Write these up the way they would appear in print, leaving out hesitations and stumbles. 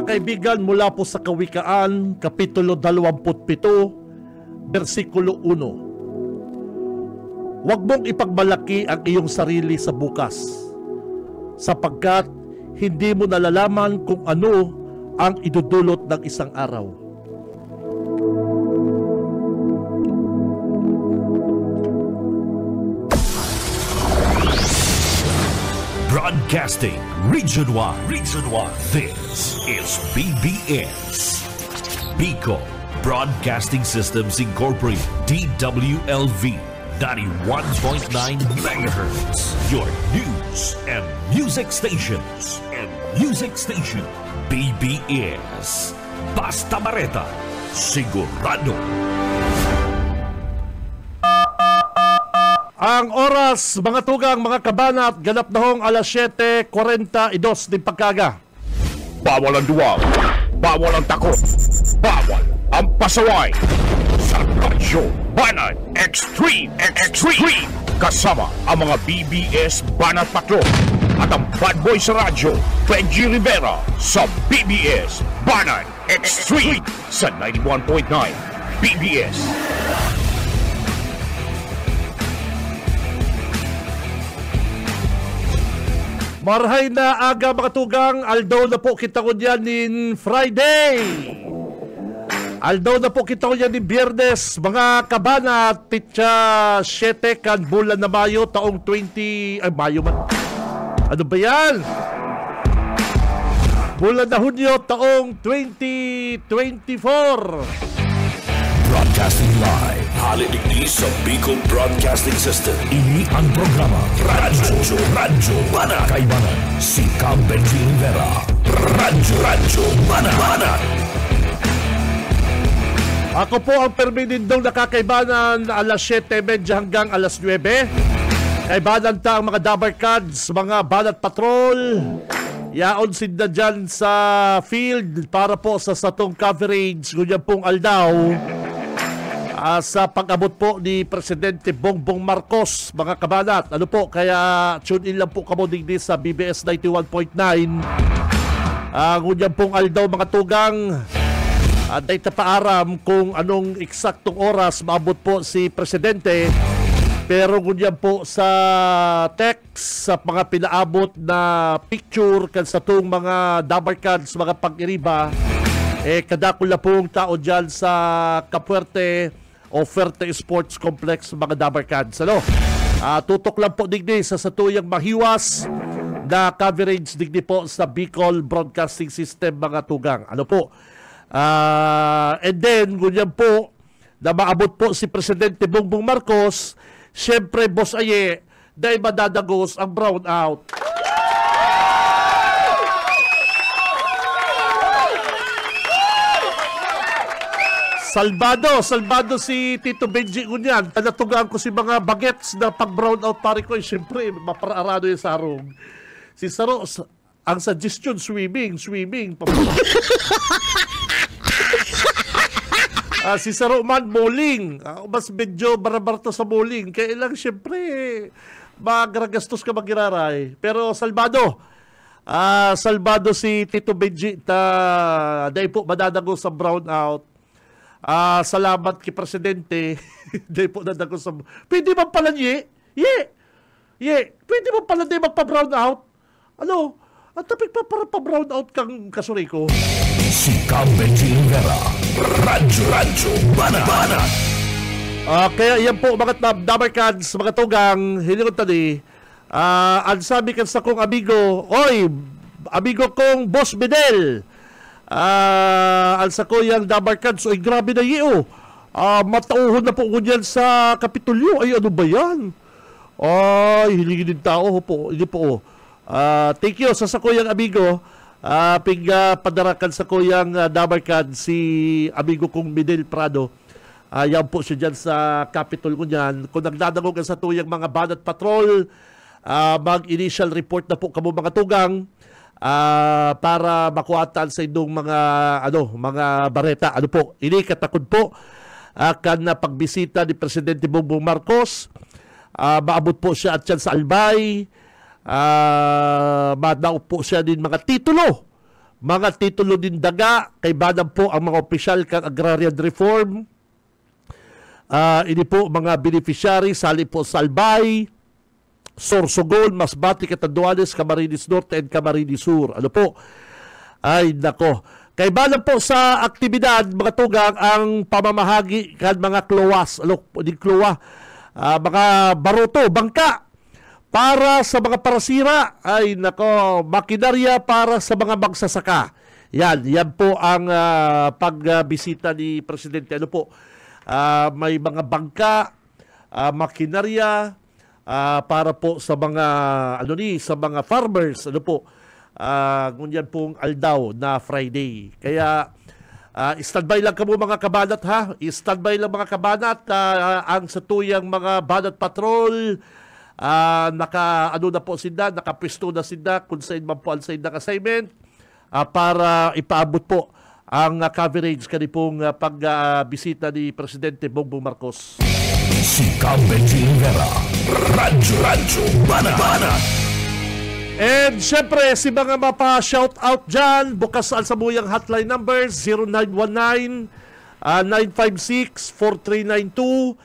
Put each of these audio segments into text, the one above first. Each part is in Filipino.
kaibigan, mula po sa Kawikaan, Kapitulo 27, versikulo 1. Huwag mong ipagmalaki ang iyong sarili sa bukas, sapagkat hindi mo nalalaman kung ano ang idudulot ng isang araw. Broadcasting Region 1. This is BBS. Bicol Broadcasting Systems Incorporated. DWLV 91.9 MHz. Your news and music stations. BBS. Basta Bareta. Sigurado. Ang oras, mga tugang, mga kabanat, ganap na hong alas 7:42 din pagkaga. Bawal ang duwag, bawal ang takot, bawal ang pasaway. Sa Radyo Banat Extreme. Kasama ang mga BBS Banat Patrol at ang bad boy sa radyo, Benji Rivera sa BBS Banat Extreme sa 91.9 BBS. Marhay na aga, mga tugang, aldaw na po kita ko dyan in Friday. Aldaw na po kita ko dyan in Biyernes, mga kabana, pitsa 7 kan bulan na Mayo, taong 20... Ay, Mayo man. Ano ba yan? Bulan na Hunyo, taong 2024. Broadcasting live. Halidigdi sa Bicol Broadcasting System. Ini ang programa Radyo Banat. Kaibanan si Cam Benji Rivera. Radyo Banat. Ako po ang perminindong nakakaibanan alas 7:30 hanggang alas 9. Kaibanan ta ang mga Dabar Cards, mga Banat Patrol. Yaon sinda dyan sa field para po sa satong coverage. Ganyan pong aldaw. Sa pag-abot po ni Presidente Bongbong Marcos, mga kabanat. Ano po, kaya tune in lang po kamo digdi sa BBS 91.9. Ngunyan pong aldaw, mga tugang. At ay tapaaram kung anong eksaktong oras maabot po si Presidente. Pero ngunyan po sa text, sa mga pinaabot na picture kan sa itong mga Dabar Cards, mga pag-iriba, kadakula pong tao dyan sa Kapuerte o Fuerte Sports Complex, mga Dabar Cards. Ano? Tutok lang po digdi sa satuyang mahiwas na coverage digdi po sa Bicol Broadcasting System, mga tugang. Ano po? And then, ngunyan po, na maabot po si Presidente Bongbong Marcos, siyempre, Boss Aye, dahil madadagos ang brown out. Salbado si Tito Benji Unyan. Tanatugaan ko si mga bagets na pag-brown out pare ko. Siyempre, mapararado yung sarong. Si Saro, ang suggestion, swimming. Si Saro man, bowling. Mas medyo barabarto sa bowling. Kaya lang, siyempre, magragastos ka magiraray. Pero Salbado si Tito Benji, dahil po madadago sa brown out. Salamat kay Presidente. Dahil po nadago sa... Pwede ba pala Ye? Pwede ba pala di magpa-brown out? Ano? At tapik pa para pa-brown out kang kasuriko. Si Cam Benji Rivera. Radyo Banat. Kaya yan po mga Dabar Cards, mga tugang, hindi ko tali. Ang sabi kan sa kong amigo, amigo kong Boss Bedel. Alsa ko yung Dabar Cards, grabe na iyo. Matauhon na po ko dyan sa Kapitolyo. Ay, ano ba yan? Ay, hilingin din tao po. Hindi po. Thank you sa sakuyang amigo. Padarakan sa kuyang Dabar Cards si amigo kong Midel Prado. Yan po siya dyan sa Capitol ko dyan. Kung nagdadagog sa tuyang mga Banat Patrol, mag-initial report na po kamo mga tugang. Para makuatan sa inyong mga bareta. Ano po, ini katakod po kan na pagbisita ni Presidente Bongbong Marcos. Maabot po siya at yan sa Albay. Madaw po siya din mga titulo. mga titulo din daga, kay banam po ang mga opisyal kang agrarian reform. Ini po mga beneficiary, sali po Salbay, Sorsogon, Masbate, Catanduanes, Camarines Norte, and Camarines Sur. Ano po? Ay, nako. Kay banam po sa aktibidad, mga tugang, ang pamamahagi kan mga klowas, mga baruto, bangka, para sa mga parasira, ay nako, makinarya para sa mga magsasaka. Yan po ang pagbisita ni Presidente. Ano po? May mga bangka, makinarya, para po sa mga sa mga farmers, ano po, ngunyan pong aldaw na Friday. Kaya standby lang kamo mga kabanat, ha. Standby lang mga kabanat, ang satuyang mga banat patrol, na po sila, nakapisto na sila kung saan man po ang sindang assignment, para ipaabot po ang coverage kanipong pagbisita ni Presidente Bongbong Marcos. Si Benji Rivera, Radyo Bana. And syempre, si mga mapa-shoutout dyan, bukas ang sabuyang hotline numbers, 0919-956-4392,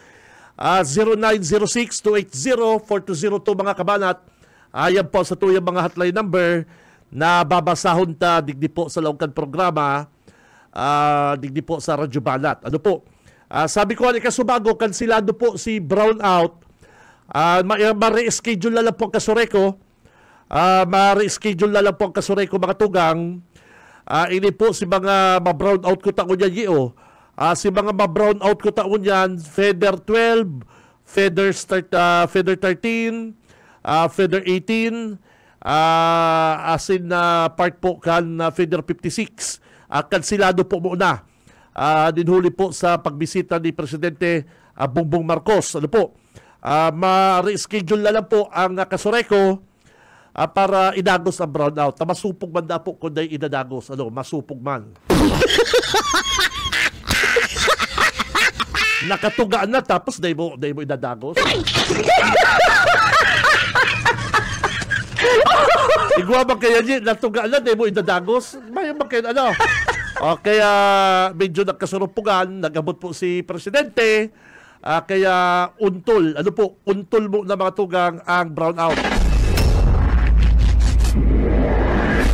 0906-280-4202 mga kabanat. Ayan po sa tuyang mga hotline number na babasahon ta digdi po sa laungkan programa, digdi po sa Radyo Banat. Ano po? Sabi ko, ikasubago, kansilado po si Brownout. Ma-reschedule na lang po ang kasureko. Ma-reschedule na lang po ang kasureko mga tugang. Ini po si mga ma-brownout ko taon yan, si mga ma-brownout ko taon yan, Feather 12, Feather 13, Feather 18, as in part po kan Feather 56. Kansilado po muna. Dinhuli po sa pagbisita ni Presidente Bongbong Marcos. Ano po? Ma-reschedule na lang po ang kasureko para idagos ang brownout. Masupog man na po kung dahil idadagos. Masupog man. Nakatugaan na tapos dahil mo idadagos. Igwa ba kaya niya, natugaan na dahil mo idadagos? Bayan ba kaya kaya medyo nagkasurupugan, nagabot po si Presidente, kaya untol mo na mga tugang ang brownout.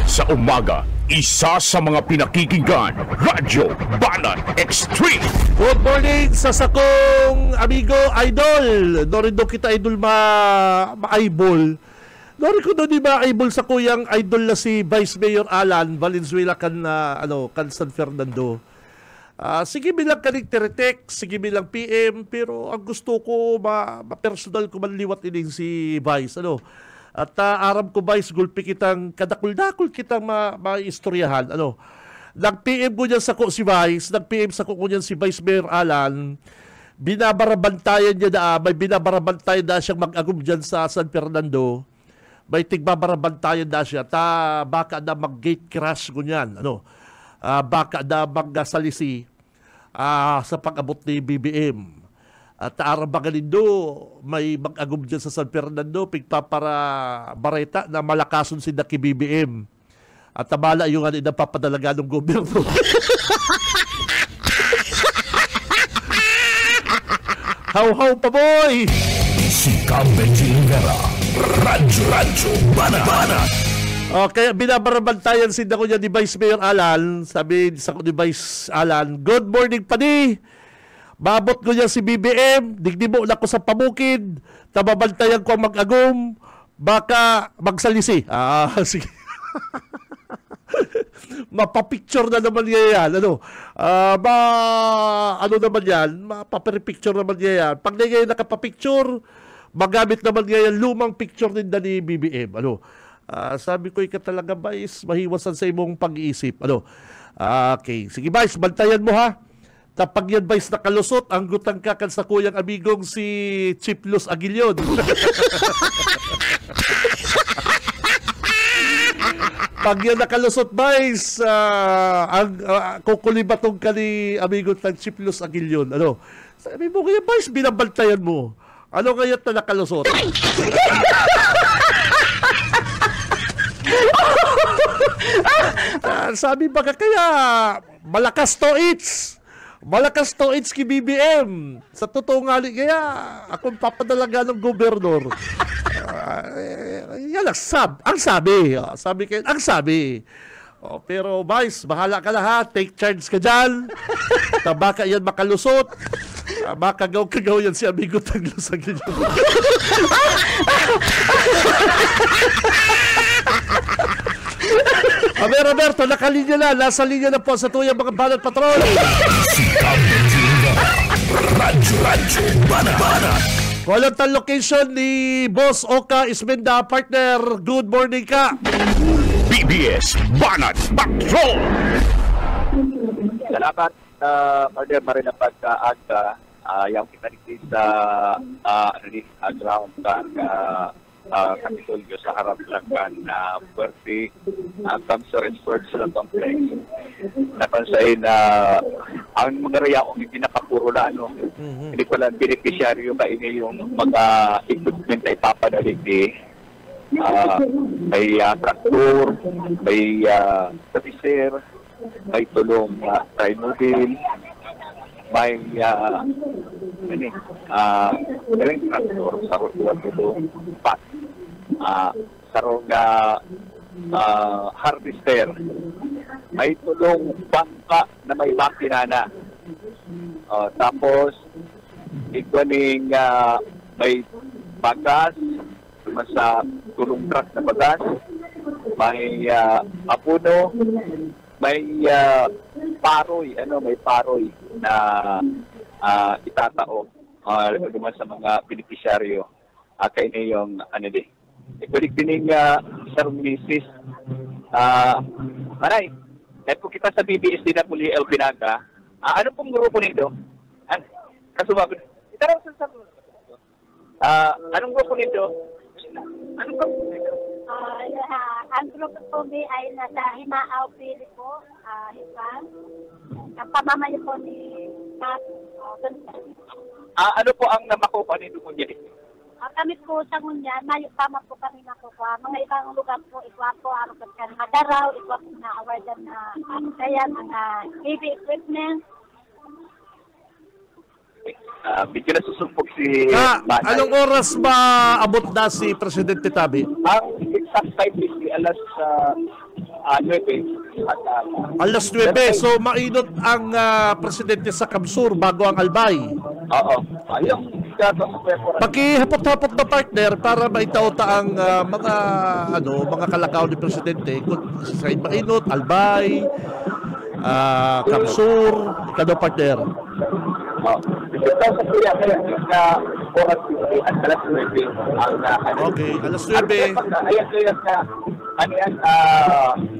Sa umaga, isa sa mga pinakikinggan, Radyo Banat Extreme. Good morning sa sakong amigo idol. Norindo kita idol ma-eyeball. Nori ko doon ma-eyeball sa kuyang idol na si Vice Mayor Alan Valenzuela kan San Fernando. Sige bilang kanig-teretek, sige bilang PM, pero ang gusto ko ma-personal ko manliwat ining si Vice. At aram ko Vice, gulpi kitang kadakul-dakul kitang ma-istoryahan. Nag-PM ko niyan sa ko si Vice, nag-PM sa ko niyan si Vice Mayor Alan. Binabarabantayan niya may binabarabantayan na siyang mag-agum dyan sa San Fernando. May tigbabarabantayan na siya. Baka na mag-gate crash ko niyan. Baka na mag-salisi sa pag-abot ni BBM. At arabagalindo, may mag-agum dyan sa San Fernando, pigpapara bareta na malakason si Naki BBM. At tabala yung napapadalaga ng gobyerno. How pa boy! Si Benji Rivera, Radyo Bana. Kaya binabarabantayan sin ako niya ni Vice Mayor Alan. Sabi sa ko ni Vice Alan, good morning pa ni. Babot ko niya si BBM, digdi mo na ko sa pamukid, tababantayan ko ang mag-agum, baka magsalisi. Sige. Mapapicture na naman niya yan. Naman yan, mapapicture naman niya yan. Pag niya nakapapicture, magamit naman niya yan lumang picture din na ni BBM. Sabi ko, talaga Vice, mahiwasan sa imong pag-iisip. Okay, sige Vice, bantayan mo ha. Tapag yan Vice nakalusot, ang gutang kakan sa kuyang amigong si Chief Luz Aguilion. Pag yan nakalusot Vice, kukulibatong ka ni amigong ng Chief Luz Aguilion. Sabi mo kaya Vice, binabantayan mo. Ano ngayon na nakalusot? Sabi ba kaya malakas to its. Malakas to its ki BBM. Sa totoo nga kaya akong papadalaga ng gobernador. Yan ang sabi. Ang sabi. Pero Vice, bahala ka na ha. Take charge ka dyan. Baka yan makalusot. Makagaw-kagaw yan si Amigo Taglusag ninyo. Roberto, nakalinya na. Nasa linya na po sa tuyang mga banat patrol. Si Cambenji Rivera. Radyo Banat. Walang location ni Boss Oka Ismenda, partner. Good morning ka. BBS Banat Patrol. Salamat, partner Marina pagkaaga. Yung kita rin sa ground kan Kapitolyo sa harap lang kan Puerto Cancer and Sports Complex. Napansayin na ang mga rayaong hindi nakapuro na hindi pala beneficiaryo ba ini yung mga equipment na ipapadalig may traktor, may servicer, may tulong trimobile, may traktor sa rutuan ito, pat, sarong harvester, may tulong bangka na may makina na. Tapos, ikaw may bagas, sa tulong truck na bagas, may apuno, may paroy, may paroy na itatao naman sa mga beneficiaryo. Kaya na yung ikulik din Sir Mrs. Maray, kahit po kita sa BBS din na muli El Pinaga, ano pong grupo nito? Kasumabot. Itaraw sa anong grupo nito? Ano ba? Ang grupo po ay nasa Himaaw, Pili po, Hipan. Ang pamamayo po ni Pat. Ano po ang namakuha nito po niya? Kami po sa Ngunyan, mayo tama po kami nakukuha. Mga ibang lugar po, ikwa po, araw ka na Madaraw, ikwa po na awardan na kaya mga heavy equipment. Bigyan na susumpok si Manay. Anong oras ba abot na si Presidente Tabi? Ang exact time is alas 9. Alas 9. So mainot ang Presidente sa Kamsur bago ang Albay. Oo. Ayun. Pakihapot-hapot na partner para maitauta ang mga kalakaw ni Presidente sa mainot, Albay, Kamsur, kano partner. Ito sa kuya kaya na oras at alas 9 ang okay, alas 9. Ayan kaya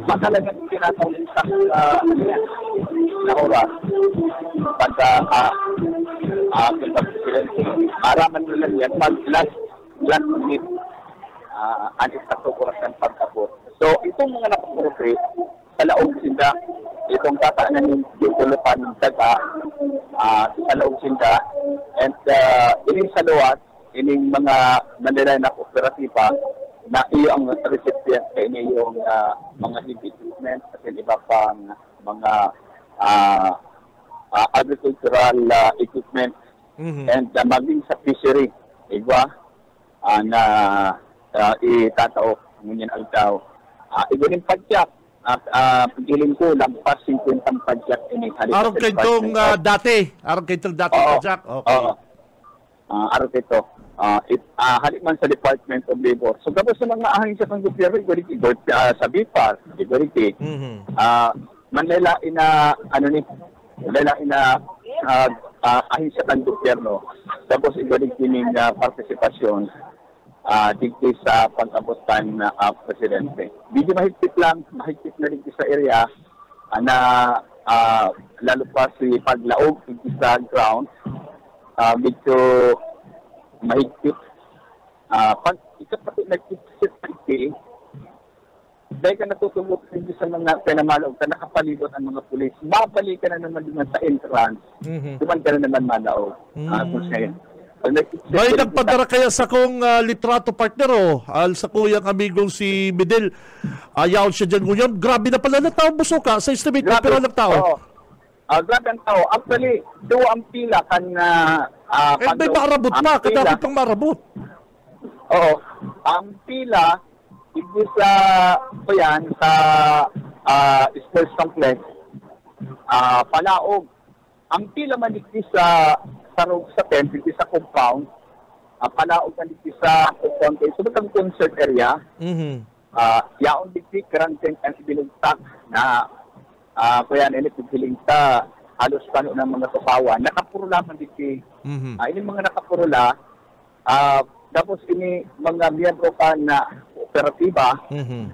matalagang tinatawag sa na oras pagka maraman nila yan pag last minute anis na oras ng pagkabot. So itong mga nakapurupre sa laog sila itong tataanan yung tulupan ng daga sa laog sinda and ining sa luwas ining mga Manila na kooperatiba na iyo ang recipient kay yung mga equipment at iba pang mga agricultural equipment and maging sa fishery iba na itatao ngunyan altaw igunin padyak at pigiling ko lampas 50 padyak ini araw kayo itong dati padyak okay araw ito halik man sa Department of Labor. So tapos sa mga ahensya ng gobyerno, sa BIPAR, Manila ahensya ng gobyerno. Tapos ibalik din partisipasyon dito sa pag-abutan na Presidente. Hindi mahigpit na rin sa area na lalo pa si paglaog sa ground, medyo mahigpit. Pag ikapati nag-isip dahil ka natutulog sa mga pinamalaw ka nakapalibot ang mga pulis, babalik ka na naman din sa entrance, duman ka na naman malaw. May nagpadara kaya sa kong litrato partner sa kuyang amigong si Midel. Ayaw siya dyan ngayon. Grabe na pala na tao Busuka sa estimate na pira ng tao. Grabe ang tao. Actually, do ang pila kan may marabot pa. Kadapit pang marabot. Oo. Ang pila, hindi sa sports complex, palaog. Ang pila manikti sa tent, hindi sa compound, palaog manikti sa compound. So, ang concert area, yaon dikti, karang tent ang ibilugtak na pilingta, halos pano ng mga kapawan. Nakapurula man dikti. Ini mga nakapurula, tapos ini mga miyembro pa na operatiba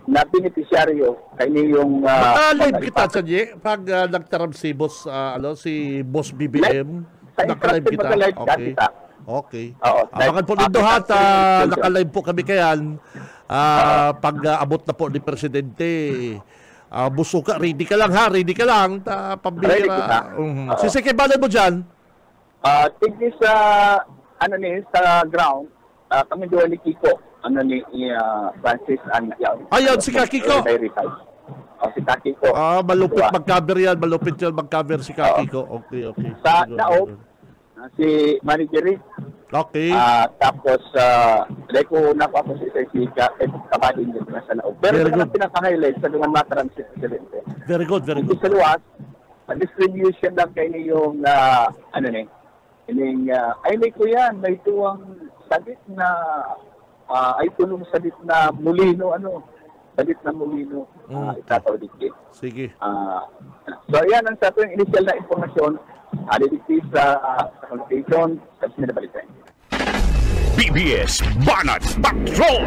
na beneficiaryo kay yung live kita sa pag nagtarab si boss si boss BBM naka-live kita. Okay. Abangan po ninyo naka-live po kami kayan pag abot na po ni presidente. Busuka, ready ka lang pambira. Sisikibalan mo dyan? Tigni sa sa ground, kami doon ni Kiko, Francis and Ayun, si Kakiko. Si Kakiko. Malupit mag-cover yan, mag-cover si Kakiko. Okay. Sa Naog, si Marigeri. Okay. Tapos, ko ako si Kabadin din sa Naog. Pero ito ang pinaka-highlight sa mga matransit presidente. Very good. Sa luwas, distribution lang kayo yung, ay may ko yan, may tuwang sadit na, ay tulong sadit na mulino, itataw dikit. Sige. So, yan ang sa ito yung initial na informasyon, dikit sa consultation, sa sinabalitan. BBS Banat Patrol!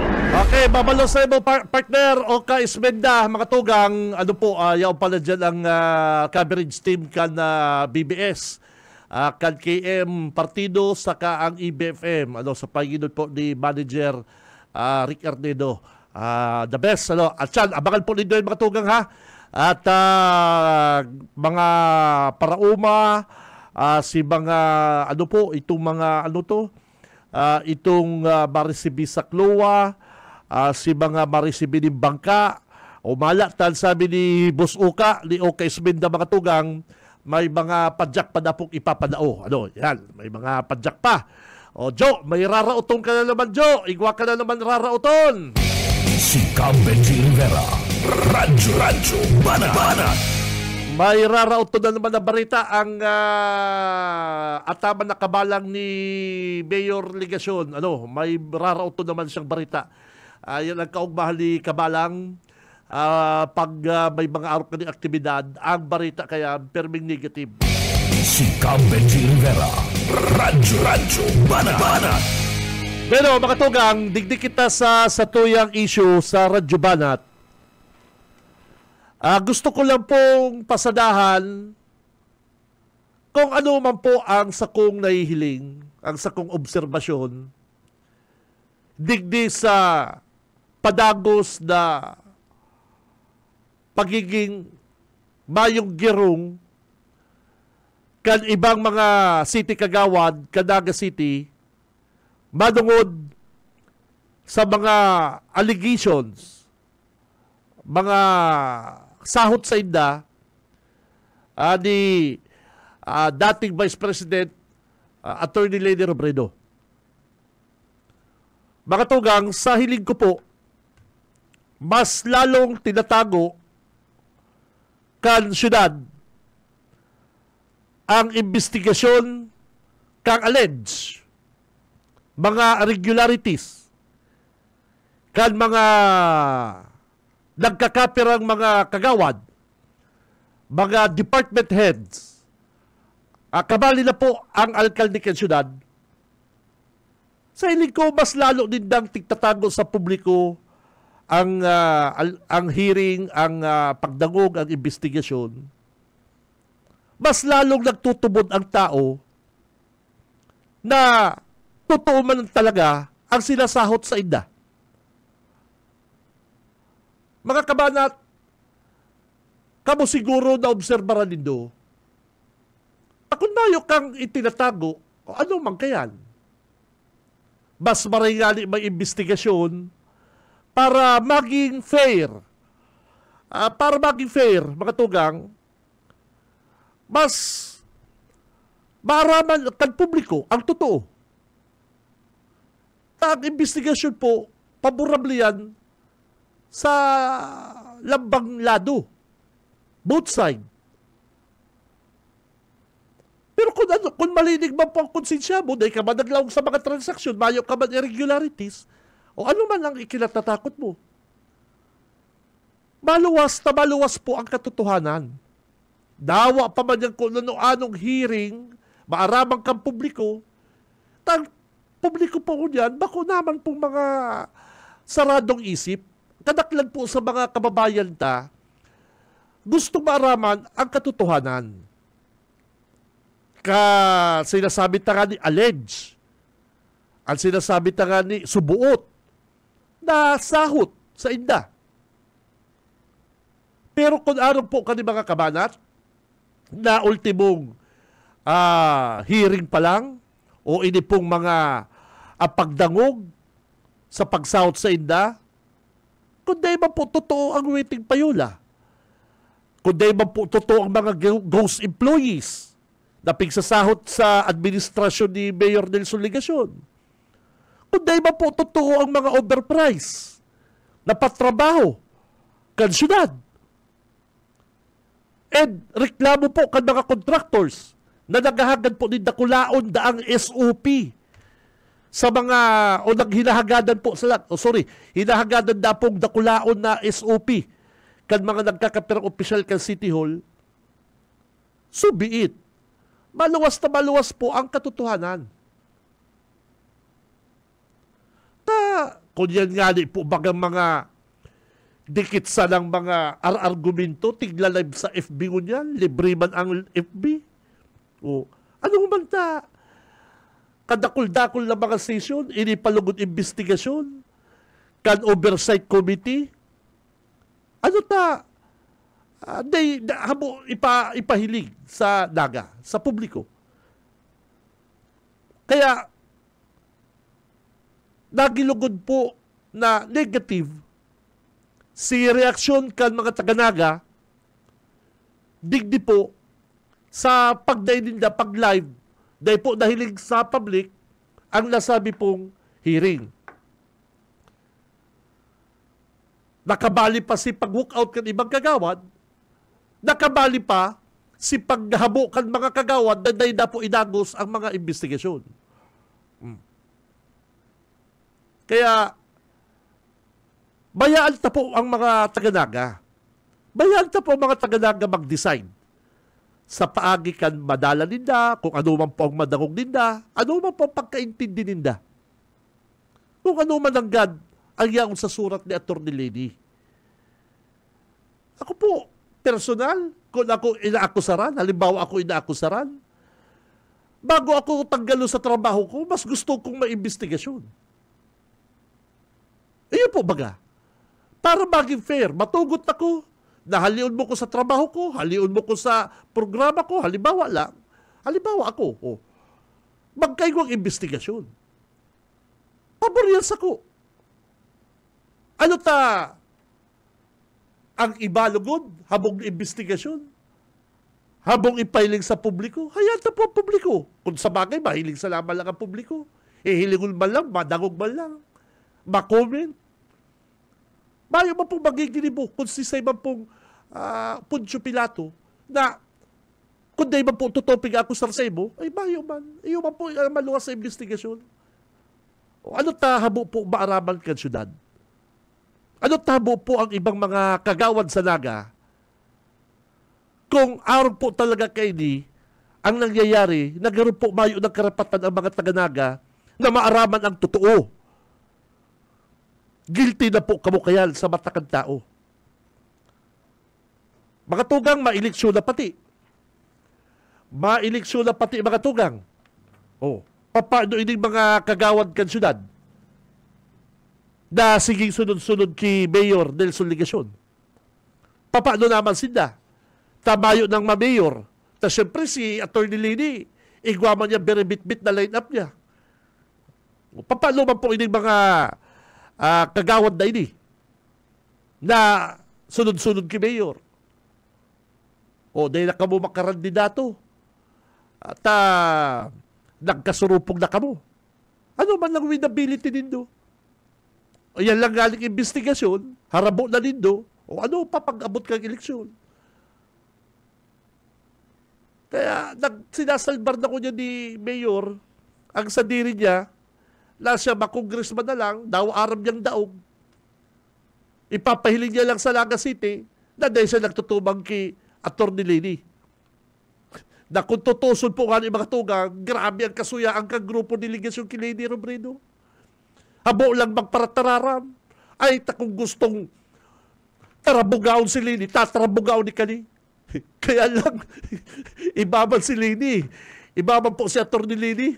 Okay, babalo sa iyo partner o ka-Ismenda, mga tugang, yaw pala dyan ang coverage team kan BBS. Kan KM Partido saka ang EBFM sa paginod po ni Manager Rick Arnedo. The best at yan, abangan po ninyo yung mga tugang at mga parauma si mga itong mga itong marisibi sa Kloa, si mga marisibi ng bangka umalatan sabi ni Boss Uka ni Oka Ismenda mga tugang, may mga padyak pa na pong ipapadao. Yan, may mga padyak pa. Jo, may rarauton ka na naman, Jo. Igwa ka na naman rarauton. Si Benji Rivera, Radyo Banat. May rarauton na naman na barita ang ataman na kabalang ni Mayor Ligasyon. May rarauton naman siyang barita. Yan ang kaugmahal ni kabalang. Pag may mga araw ka ng aktibidad, ang barita kaya perming negative. Si Benji Rivera, Radyo Banat. Pero mga tugang, digdig kita sa tuyang issue sa Radyo Banat. Gusto ko lang pong pasadahan kung ano man po ang sakong nahihiling, ang sakong obserbasyon, digdi sa padagos na pagiging mayong girong kan ibang mga city kagawad, Cadaga City, madungod sa mga allegations, mga sahot sa inda ni dating Vice President Attorney Leni Robredo. Mga tugang, sa hiling ko po, mas lalong tinatago kan syudad ang investigasyon kang allege mga irregularities kan mga nagkakapirang mga kagawad, mga department heads. Kabali na po ang alkalde kan syudad. Sa hiling ko, mas lalo din dang tigtatago sa publiko ang hearing, ang pagdangog, ang investigasyon. Mas lalong nagtutubod ang tao na totoo man talaga ang sinasahot sa inda. Mga kabanat, kamo siguro na obserbaran nindo, kung nayo kang itinatago, ano man kayan, mas maringali may investigasyon para maging fair. Para maging fair, mga tugang, mas maaraman kan publiko ang totoo. Ang investigasyon po, paborable yan sa lambang lado. Both side. Pero kung malinig man po ang konsensya mo, dahil ka man naglawag sa mga transaksyon, mayo ka man irregularities, o ano man ang ikinatatakot mo. Maluwas po ang katotohanan. Dawa pa man yan kung anong hearing, maaramang kang publiko, publiko po ko yan, bako naman pong mga saradong isip, kadaklan po sa mga kababayan ta, gusto maaraman ang katotohanan. Sinasabi ta nga ni allege, ang sinasabi ta nga ni subuot, na sahot sa inda. Pero kung ano po kani mga kabanat, na ultimong hearing pa lang, o ini pong mga pagdangog sa pagsahot sa inda, kung di ba po totoo ang waiting payola, kung di ba po totoo ang mga ghost employees na pigsasahot sa administrasyon ni Mayor Nelson Ligacion, kung di ba po totoo ang mga overprice na patrabaho kan syudad, and reklamo po kan mga contractors na naghahagad po ni dakulaon daang SOP sa mga, o naghilahagadan po sila, hinahagadan na pong dakulaon na SOP kan mga nagkakapirang opisyal kan City Hall, so be it. Maluwas na maluwas po ang katotohanan. Kung yan nga po bagang mga dikit sa ng mga argumento, tigla live sa FB ko niyan, libre man ang FB. O, ano man ta? Kadakul-dakul na mga session, inipalugod investigasyon, kan oversight committee, ano ta? Ipahilig sa naga, sa publiko. Kaya, nagilugod po na negative si reaksyon kan mga taga-naga, digdi po sa pagdaininda, pag-live, dahil po nahilig sa public, ang nasabi pong hearing. Nakabali pa si pag-walkout kan ibang kagawad, nakabali pa si paghabo kan mga kagawad na dahil na po inagos ang mga investigasyon. Kaya, bayaan ta po ang mga taga-naga. Bayaan ta po ang mga taga-naga mag-decide sa paagi kan madala ninda, kung ano man po ang madangog ninda, ano man po ang pagkaintindi ninda. Kung ano man ang God ang yaon sa surat ni Atty. Lady. Ako po, personal, kung ako inaakusaran, halimbawa ako inaakusaran, bago ako tanggalo sa trabaho ko, mas gusto kong maimbestigasyon. Iyon po baga. Para maging fair, matugot ako, nahalion mo ko sa trabaho ko, halion mo ko sa programa ko, halimbawa ako, magkaigwang investigasyon. Paboryas ako. Ano ta ang ibalugod habang investigasyon? Habang ipailing sa publiko? Hayaan na po ang publiko. Kung sa bagay, mahiling sa laman lang ang publiko. Hilingon man lang, madangog man lang, makomment. Bayo man pong magigilibo kung sisay man pong Poncio Pilato na kung di man po tutoping ako sa mo, ay bayo man. Iyo man po maluwas sa investigasyon. O ano tahabo po maaraman kan syudad? Ano tahabo po ang ibang mga kagawad sa naga kung araw po talaga kay ni ang nangyayari, nagkaroon po mayo ng karapatan ang mga taga-naga na maaraman ang totoo. Guilty na po kamukayan sa matakan tao. Mga tugang, maeleksyon na pati. Maeleksyon na pati mga tugang. Paano ining mga kagawad kan syudad na siging sunod-sunod kay Mayor Nelson Ligacion? Paano naman sila? Tamayo ng ma-mayor. Ta siyempre si Atty. Lady, igwaman niya very bit-bit na line-up niya. Paano man po ining mga kagawad na ini na sunod-sunod kay Mayor? O, dahil na kamo makarandidato at nagkasurupong na kamo. Ano man lang winnability nindo? O yan lang galing investigasyon, harabo na nindo, o ano papag-abot kang eleksyon? Kaya sinasalbar na ko niya ni Mayor, ang sadiri niya, na siya makongresman na lang, daw aram niyang daog. Ipapahiling niya lang sa Naga City, na dahil siya nagtutubang kay Atty. Leni. Na kung tutuson po nga ng mga tugang, grabe ang kasuyaan kang grupo delegasyon kay Leni Robredo. Habo lang magparatararam. Ay, kung gustong tarabugaon si Leni, tatarabugaon ni Kani. Kaya lang, ibaban si Leni. Ibaban po si Atty. Leni.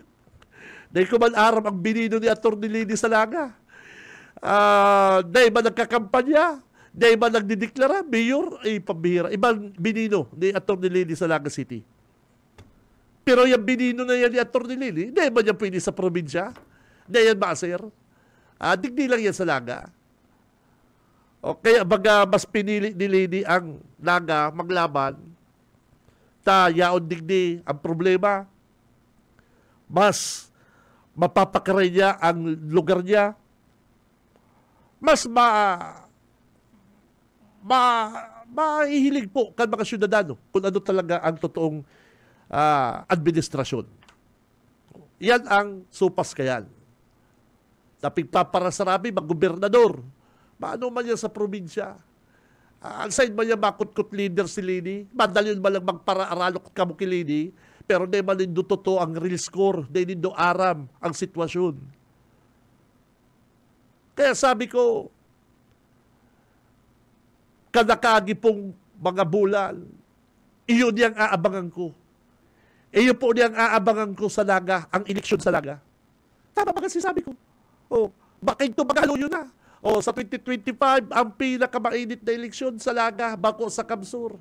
Dahil kuman aram ang binino ni Atty. Leni sa Naga. Dahil ba nagkakampanya? Dahil ba nagdideklara? Mayor, ay pambihira. Ibang binino ni Atty. Leni sa Naga City. Pero yung binino na yan ni Atty. Leni, dahil ba niya pwede sa probinsya? Dahil yan maaser? Digdi lang yan sa Naga. O kaya baga mas pinili ni Leni ang Naga maglaban, yaon digdi ang problema, mas mapapakaray niya ang lugar niya, mas mahihilig po kan mga syudadano kung ano talaga ang totoong administrasyon. Yan ang supas kayan. Napigpaparasarabi, mag-gobernador. Paano man yan sa probinsya? Ang side man yan makutkot leader si Leni. Madali yun ba lang magpara-aralok ka mo kay Leni? Pero di man nindo totoo ang real score. Di nindo aram ang sitwasyon. Kaya sabi ko, kadakagi pong mga bulan, iyon niyang aabangan ko. Iyon po niyang aabangan ko sa Naga, ang eleksyon sa Naga. Tama ba kasi sabi ko? O, bakit ito magalo yun na? O, sa 2025, ang pinakamainit na eleksyon sa Naga, bako sa Kamsur.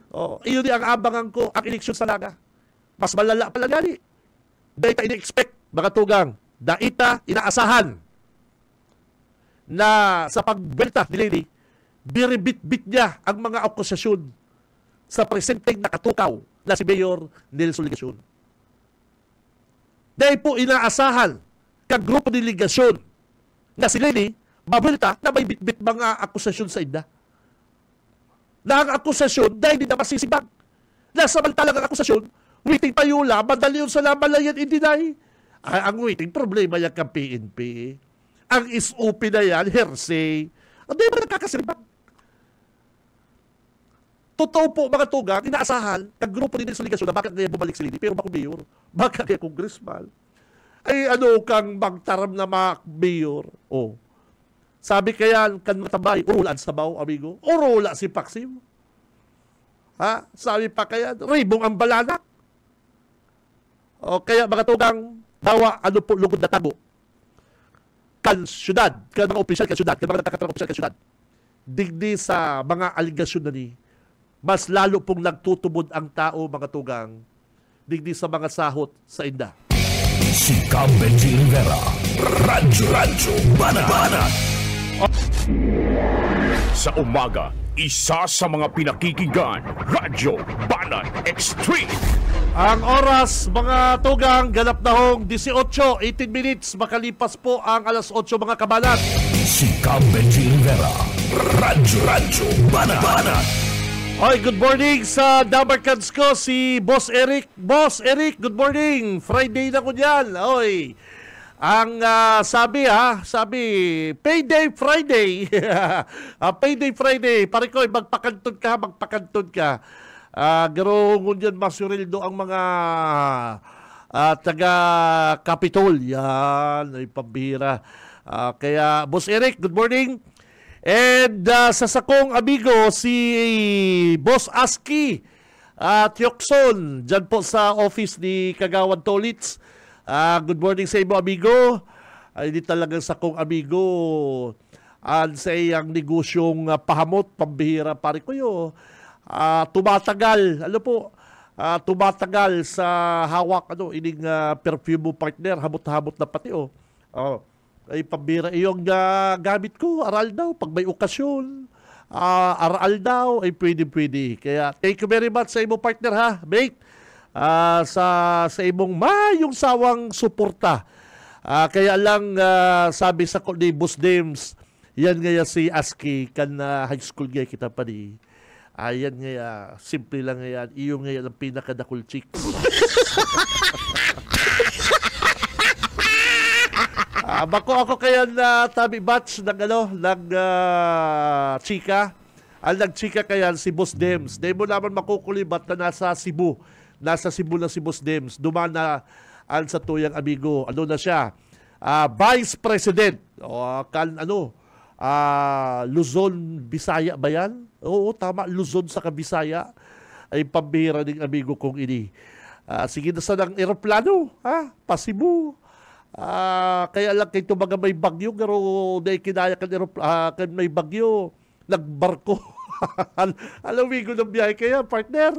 O, iyon niyang aabangan ko, ang eleksyon sa Naga. Mas malala pala gani. Dahil ta ini-expect, mga tugang, daita inaasahan na sa pagbelta ni Leni, biribit-bit niya ang mga akusasyon sa presenteng nakatukaw na si Mayor Nelson Legasyon. Dahil po inaasahan kang grupo delegasyon na si Leni mabelta na may bitbit mga akusasyon sa inda. Na ang akusasyon dahil hindi na masisibag. Nasamantalang ang akusasyon, waiting payula, madali yun sa lamalayan i-deny. Ang waiting problema yan kang PNP. Ang SOP na yan, hearsay. Hindi ba nagkakasiribag? Totoo po mga tugang, inaasahan, ang grupo din sa ligasyon na bakit kaya bumalik si Leni, pero bako mayor, bakit kaya congressman? Ay ano kang magtaram na mayor? Oh. Sabi kaya kan matabay, urulaan sa baw, amigo. Urula si Paksim. Ha? Sabi pa kaya, ribong ang balanak. O kaya mga tugang, dawa ano po lugod na tago. Kan syudad, kan mga opisyal kan syudad, kan mga nagkakatarang opisyal kan syudad. Digdi sa mga aligasyon na ni, mas lalo pong nagtutubod ang tao, mga tugang, digdi sa mga sahot sa inda. Si Cam Benji Rivera, Radyo Banat. Sa umaga, isa sa mga pinakikinggan, Radyo Banat Extreme. Ang oras, mga tugang, ganap na hong 18 minutes, makalipas po ang alas 8 mga kabalat. Si Cam Benji Rivera, Radyo Banat. Oy, good morning sa Dabarkads ko, si Boss Eric. Boss Eric, good morning. Friday na ko dyan. Oy, ang sabi, Payday Friday. Payday Friday. Pare ko, magpakantod ka. Garo ngunyan masurildo ang mga taga-Capitol. Yan, ay pambihira. Kaya, Boss Eric, good morning. And sa sakong amigo, si Boss Aski Tiokson, dyan po sa office ni Kagawad Tolits. Good morning sa iyo, amigo. Hindi talagang sakong amigo. Sa iyang negosyong pahamot, pambihira, pare ko yun. Tumatagal. Ano po, tumatagal sa hawak ining perfume mo, partner, habot-habot na pati ay pambira iyong gamit ko, aral daw pag may okasyon, aral daw ay pwede. Kaya thank you very much sa imo, partner, ha, mate, sa imong mayong sawang suporta. Kaya lang sabi sa ko ni Boss Dems, yan ngaya si Aski kan high school gaya kita pa di. Ayan ngaya, simple lang ngayon, iyo ngayon ang pinakadakul chicks. Ako kaya na tabi batch ng chika. Ang nagchika kaya si Boss Dems. Di mo naman makukulibat na nasa Cebu. Nasa Cebu na si Boss Dems. Dumana ang sa tuyang amigo. Ano na siya? Vice President. Luzon, Bisaya ba yan? Oo, tama. Luzon sa Kabisaya. Ay pambihira ng amigo kong ini. Sige na sa ng aeroplano. Pa Cebu. Kaya lang kayo mga may bagyo. Pero dahil kinaya kan may bagyo. Nagbarko. Alam mo ng biyahe kaya, partner.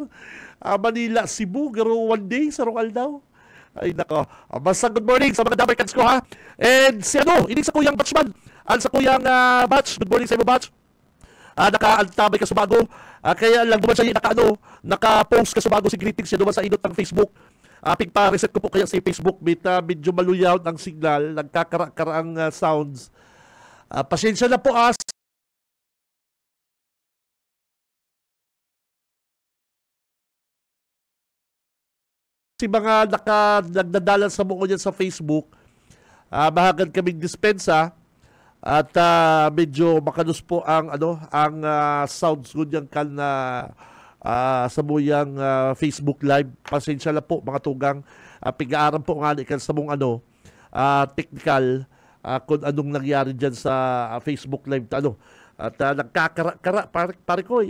Manila, Cebu. Pero one day, sa Rongal daw. Ay, nako. Basta good morning sa mga Dabber Cats ko, ha? And hindi sa kuyang batchman. Sa kuyang batch. Good morning sa iyo, batch. Naka-antabay ka sa bago. Kaya lang duman siya naka-post ka sa bago si greetings siya duman sa inot ng Facebook. Pigpa-reset ko po kaya sa Facebook. Medyo maluyaw ang signal. Nagkakara-karaang sounds. Pasensya na po, si mga nagdadalan sa mga yan sa Facebook, mahagad kaming dispensa at medyo makanus po ang sounds ngunyan kan sa muyang Facebook Live. Pasensya na po mga tugang. Pig-aaram po nga ikan sa mong technical kung anong nangyari dyan sa Facebook Live. At nagkakara-kara, pare ko,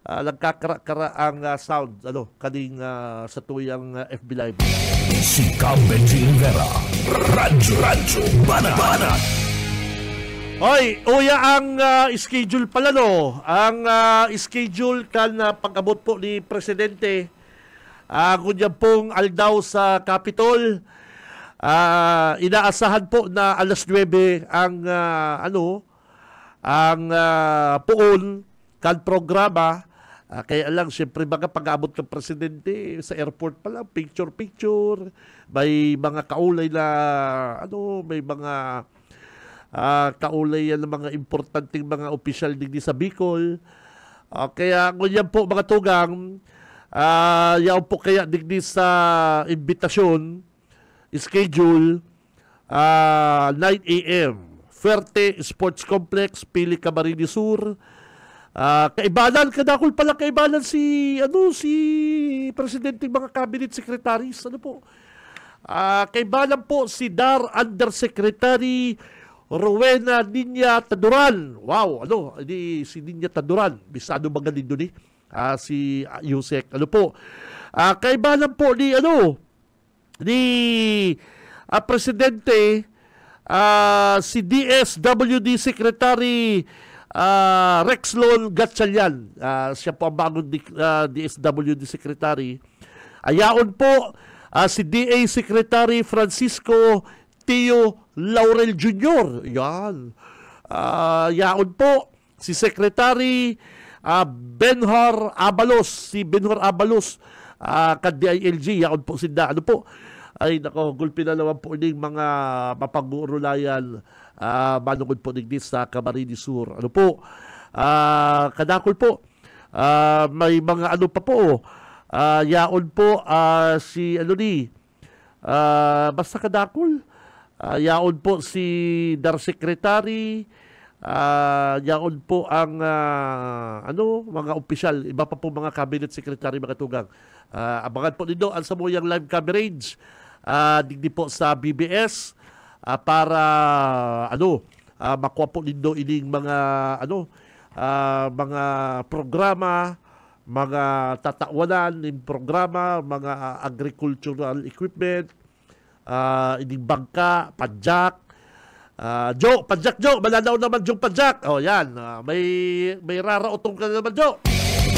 nagkakara-kara ang sound, kaning sa tuyang FB Live. Si Benji Rivera, Radyo Banat. Hoy, uya ang schedule pala, no? Ang schedule kan pag-abot po ni Presidente, kunyan pong aldaw sa Capitol, inaasahan po na alas 9 ang puon kan programa. Kaya lang, siyempre mga pag-abot ng Presidente sa airport pa lang, picture, may mga kaulay na, may mga kaulay yan ng mga importanteng mga opisyal digdi sa Bicol. Kaya ngunyan po mga tugang, yaw po kaya digdi sa invitasyon, schedule, 9 a.m. Fuerte Sports Complex, Pili Camarines Sur. Kaibanan, kadakol pala kaibanan si Presidente mga cabinet secretaries. Kaibanan po si DAR Undersecretary Rowena Niña Taduran. Wow, si Niña Taduran. Bisado magaling doon si Yusek. Kaibanan po ni Presidente, si DSWD Secretary Rexlon Gatchalian. Siya po ang bagong DSWD Secretary. Ayaon po si DA Secretary Francisco Tio Laurel Jr. Yan. Ayaon po si Secretary Benhar Abalos. Si Benhar Abalos ka-DILG. Yaon po si ay nako, gulpi na naman po ng mga mapag-uurulayan manungod po digdi sa Camarines Sur. Kadakol po, may mga pa po, yaon po si basta kadakol, yaon po si DAR Secretary, yaon po ang mga opisyal, iba pa po mga cabinet secretary, mga tugang. Abangan po nito ang samuyang live coverage digdi po sa BBS para makuha po nito ining mga mga programa, mga tatawanan ng programa, mga agricultural equipment, ining bangka, padjak. Padjak, mananaw naman yung padjak. Yan. May raraotong ka naman, Joe.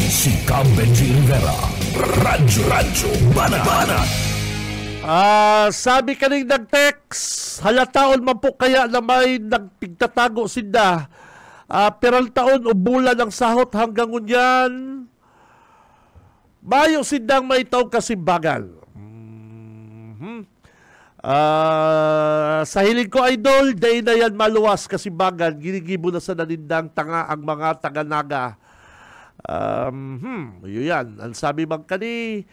Si Benji Rivera, Radyo Banat. Sabi kaning nag-text, halataon man po kaya na may nagpigtatago sinda. Perang taon o bulan ang sahot hanggang ngunyan. Mayo sindang may taong kasimbagan. Sa hiling ko, idol, day na yan maluwas kasimbagan. Ginigibo na sa nanindang tanga ang mga taga-naga. Yun yan. Ang sabi bang kani,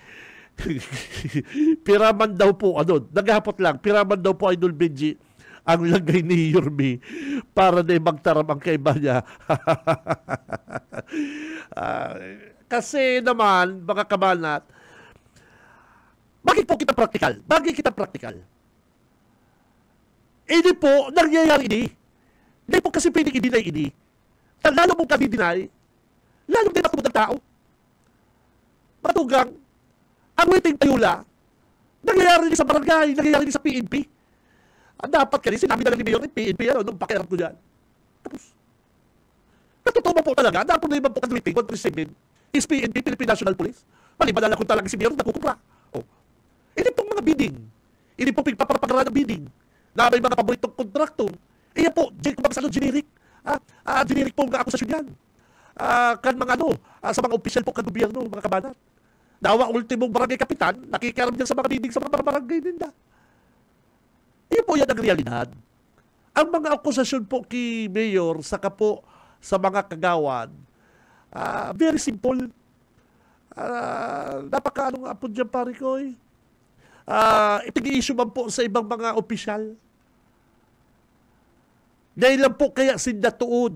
piraman daw po, naghahapot lang, piraman daw po, Idol Benji, ang lagay ni Yorme para na magtaram ang kaiba niya. Kasi naman, mga kabanat, bakit po kita praktikal? Bakit kita praktikal? Hindi po, nangyayari ini. Hindi po kasi pwedeng i-deny ini. Lalo mong kami-deny, lalo din ako ng tao. Matugang, ang waiting payula, nangyayari din sa barangay, nangyayari din sa PNP. Dapat ka rin, sinabi na lang ni Mayor ng PNP, nung pakiarap ko dyan. Tapos, natutuma po talaga, na problema po ang waiting, 137, is PNP, Philippine National Police. Maliban na lang kung talaga si Mayor, nakukupra. Hindi pong mga bidding. Hindi pong pagpapagara ng bidding. Na may mga paboritong kontraktor. Iya po, generic. Generic po ang akusasyon yan. Kan mga sa mga opisyal po kan gobyerno, mga kabanat. Dawa ultimong barangay kapitan, nakikialam dyan sa mga bidding sa mga barangay nila. Iya po yan ang realidad. Ang mga akusasyon po kay Mayor, saka po sa mga kagawan, very simple. Napaka-ano nga po dyan, pare ko eh. Ipag-i-issue man po sa ibang mga opisyal. Dahil lang po kaya sinda tuod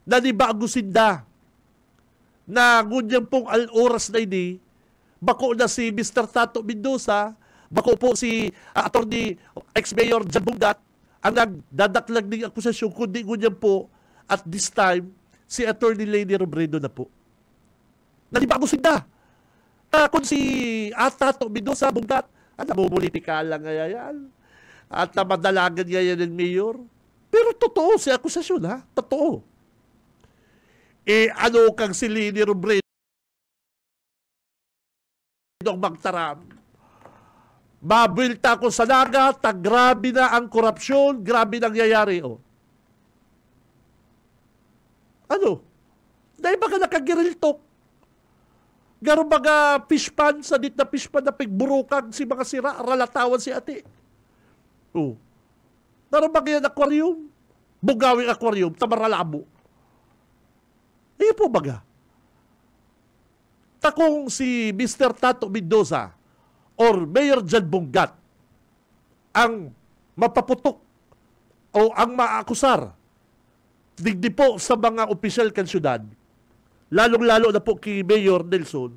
na di bago sinda na ngunyan pong al-oras na ini bako na si Mr. Tato Mendoza, bako po si Attorney ex-Mayor Jan Bungat ang nagdadaklag ng akusasyon, kundi ngunyan po at this time si Attorney Lady Robredo na po na di bago sinda. Kung si Tato Mendoza, Bungat, namumulitika lang nga yan. At madalagan nga yan ng mayor. Pero totoo si akusasyon, ha? Totoo. Ano kang si Lini Robredo ang magtaram? Mabilta ko sa naga, grabe na ang korupsyon, grabe nangyayari, Ano? Dahil baka nakagiril talk. Garo mga fishpan, sa dit na fishpan na pigburukan si mga sira, ralatawan si ate. Garo mga yan aquarium, bugawing aquarium, tamaralabo. Po baga. Takong si Mr. Tato Mendoza or Mayor Jan Bungat ang mapaputok o ang maakusar digdi po sa mga opisyal kan syudad, lalong-lalo na po kay Mayor Nelson,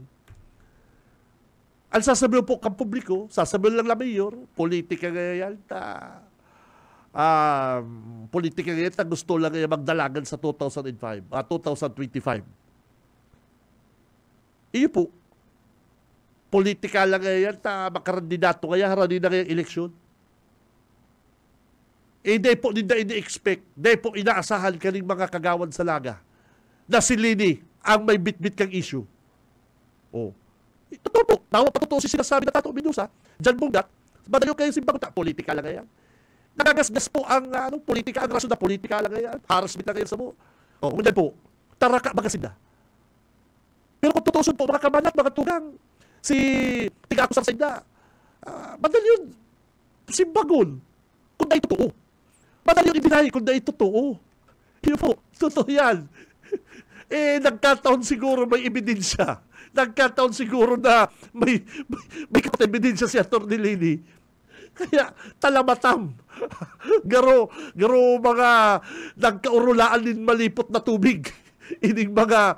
ang sasabihin po kang publiko, sasabihin lang na Mayor, politika ngayon, politika ngayon, gusto lang ngayon magdalagan sa 2025. Iyo po, politika lang ngayon, makarandidato kaya, harani na ngayon eleksyon. Hindi po, hindi expect, hindi po inaasahan kaning mga kagawan sa laga na si Lini ang may bit-bit kang issue. Totoo po. Tawa pa totoo si sinasabi na Tato Mendoza, Jan Bungat, madayo kayo simpang politika lang ngayon. Nagagasgas po ang politika, ang rason na politika lang ngayon. Harassment lang ngayon sa mo. Hindi po. Taraka magasinda. Pero kung totoo po, mga kamanat, mga tugang, si tiga-akusar sa inda, madali yun, simbagon, kung na totoo. Madali yun ibinahay kung na totoo. Yun po, totoo yan. Nagkataon siguro may ebidensya. Nagkataon siguro na may ebidensya si Atty. Lini. Kaya talamatam. Garo mga nagkaurulaan din malipot na tubig. Ining mga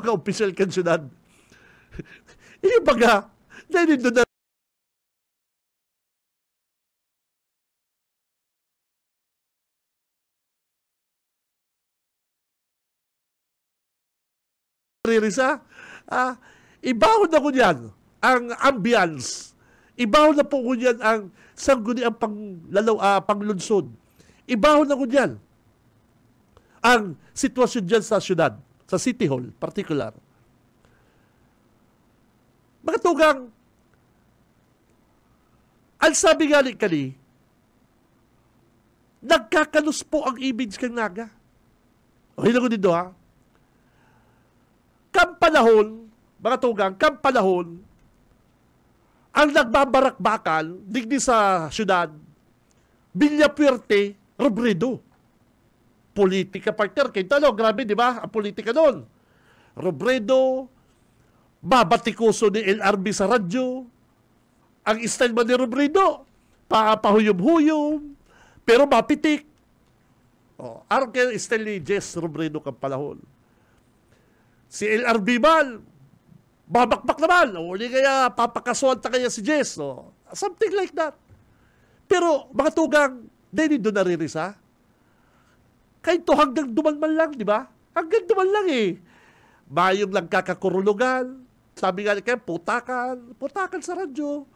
opisyal kan syudad. Ining baga, dahil doon na ririsa, ibahon na ko niyan ang ambience. Ibahon na po ko niyan ang sangguni ang panglunsod. Ibahon na ko niyan ang sitwasyon dyan sa syudad, sa City Hall, particular. Mga tugang, ang sabi nga ni kani, nagkakalus po ang image kang naga. O hilang ko dito ha. Kampanahon, mga tugang, kampanahon, ang nagbabarak-bakal, digdi sa syudad, Villapuerte, Robredo. Politika partner. Kayo talo, grabe, di ba? Ang politika doon. Robredo, babatikuso ni LRB sa radyo. Ang style man ni Robredo, pahuyom-huyom, pero mapitik. Araw kayo style ni Jess Robredo kang palahon. Si LRB man, babakbak naman. Hindi kaya papakasuhan ta kaya si Jess. Something like that. Pero mga tugang, hindi doon naririsa. Kahit to hanggang dumalman lang, di ba? Hanggang dumalman lang eh. Mayong lang kakakurulugan. Sabi nga kayo, putakan sa radyo.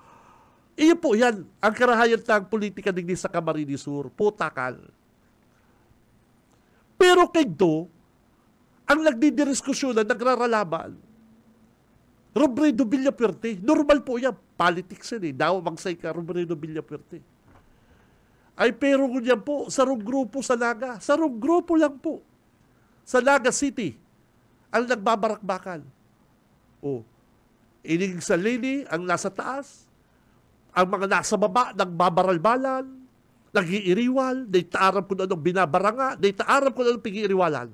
Iyo po yan, ang karahayan ng politika digdi sa Camarines Sur, putakan. Pero kayo, ang nagdidiskusyonan, nagraralaban, Robredo Villapuerte, normal po yan, politics yan eh. Daw magsay ka, Robredo Villapuerte. Ay pero ganyan po, sarong grupo sa Naga. Sarong grupo lang po. Sa Naga City, ang nagbabarak-bakal. Inig sa lini, ang nasa taas, ang mga nasa baba, nagbabaral-balan, nag-iiriwal, day taaram ko na anong binabaranga, day taaram ko na anong pag-iiriwalan.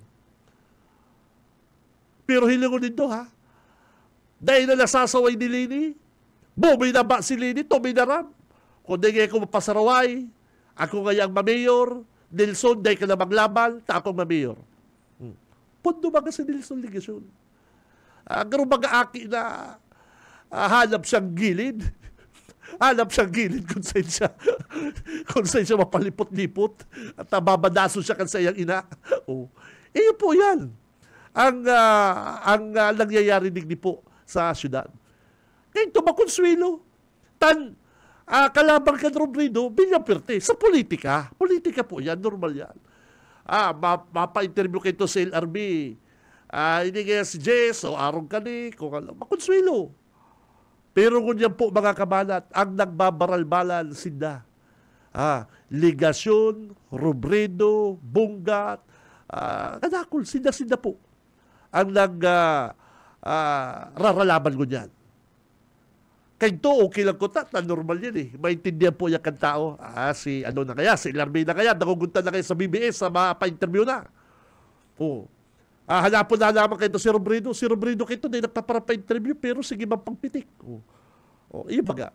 Pero hilingon nito ha, dahil na nasasaway ni Lini, bumay na ba si Lini, tumay na ram. Kung di ngayon ko mapasaraway, ako ngayang mamayor, Nelson, dahil ka na maglaban, ta akong mamayor. Pundo ba kasi Nelson Ligasyon? Gano'n mag-aaki na hanap siyang gilid. Hanap siyang gilid kung saan siya mapalipot-lipot at babadaso siya kan sa iyang ina. Iyo po yan. Ang nangyayari digdi po sa syudad. Kaya ito makonsuelo. Kalabang ka Robredo, Villapuerte, sa politika. Politika po yan, normal yan. Mapa-interview kayo sa LRB. Hindi kaya si Jess o Arong Kani, kung alam, makonsuelo. Pero kung yan po mga kabanat, ang nagbabaral-balan sinda. Ligasyon, Robredo, Bungat, kanakol, sinda-sinda po. Ang raralaban ko niyan. Kaya ito, okay lang ko normal yan eh. Maintindihan po yan kang tao. Si LRB na kaya, nagugunta na kayo sa BBS, sa pa-interview na. Hanapon na naman kayo si Robredo. Si Robredo kayo ito, nagpaparapa-interview, pero sige mapagpitik. Iyo baga.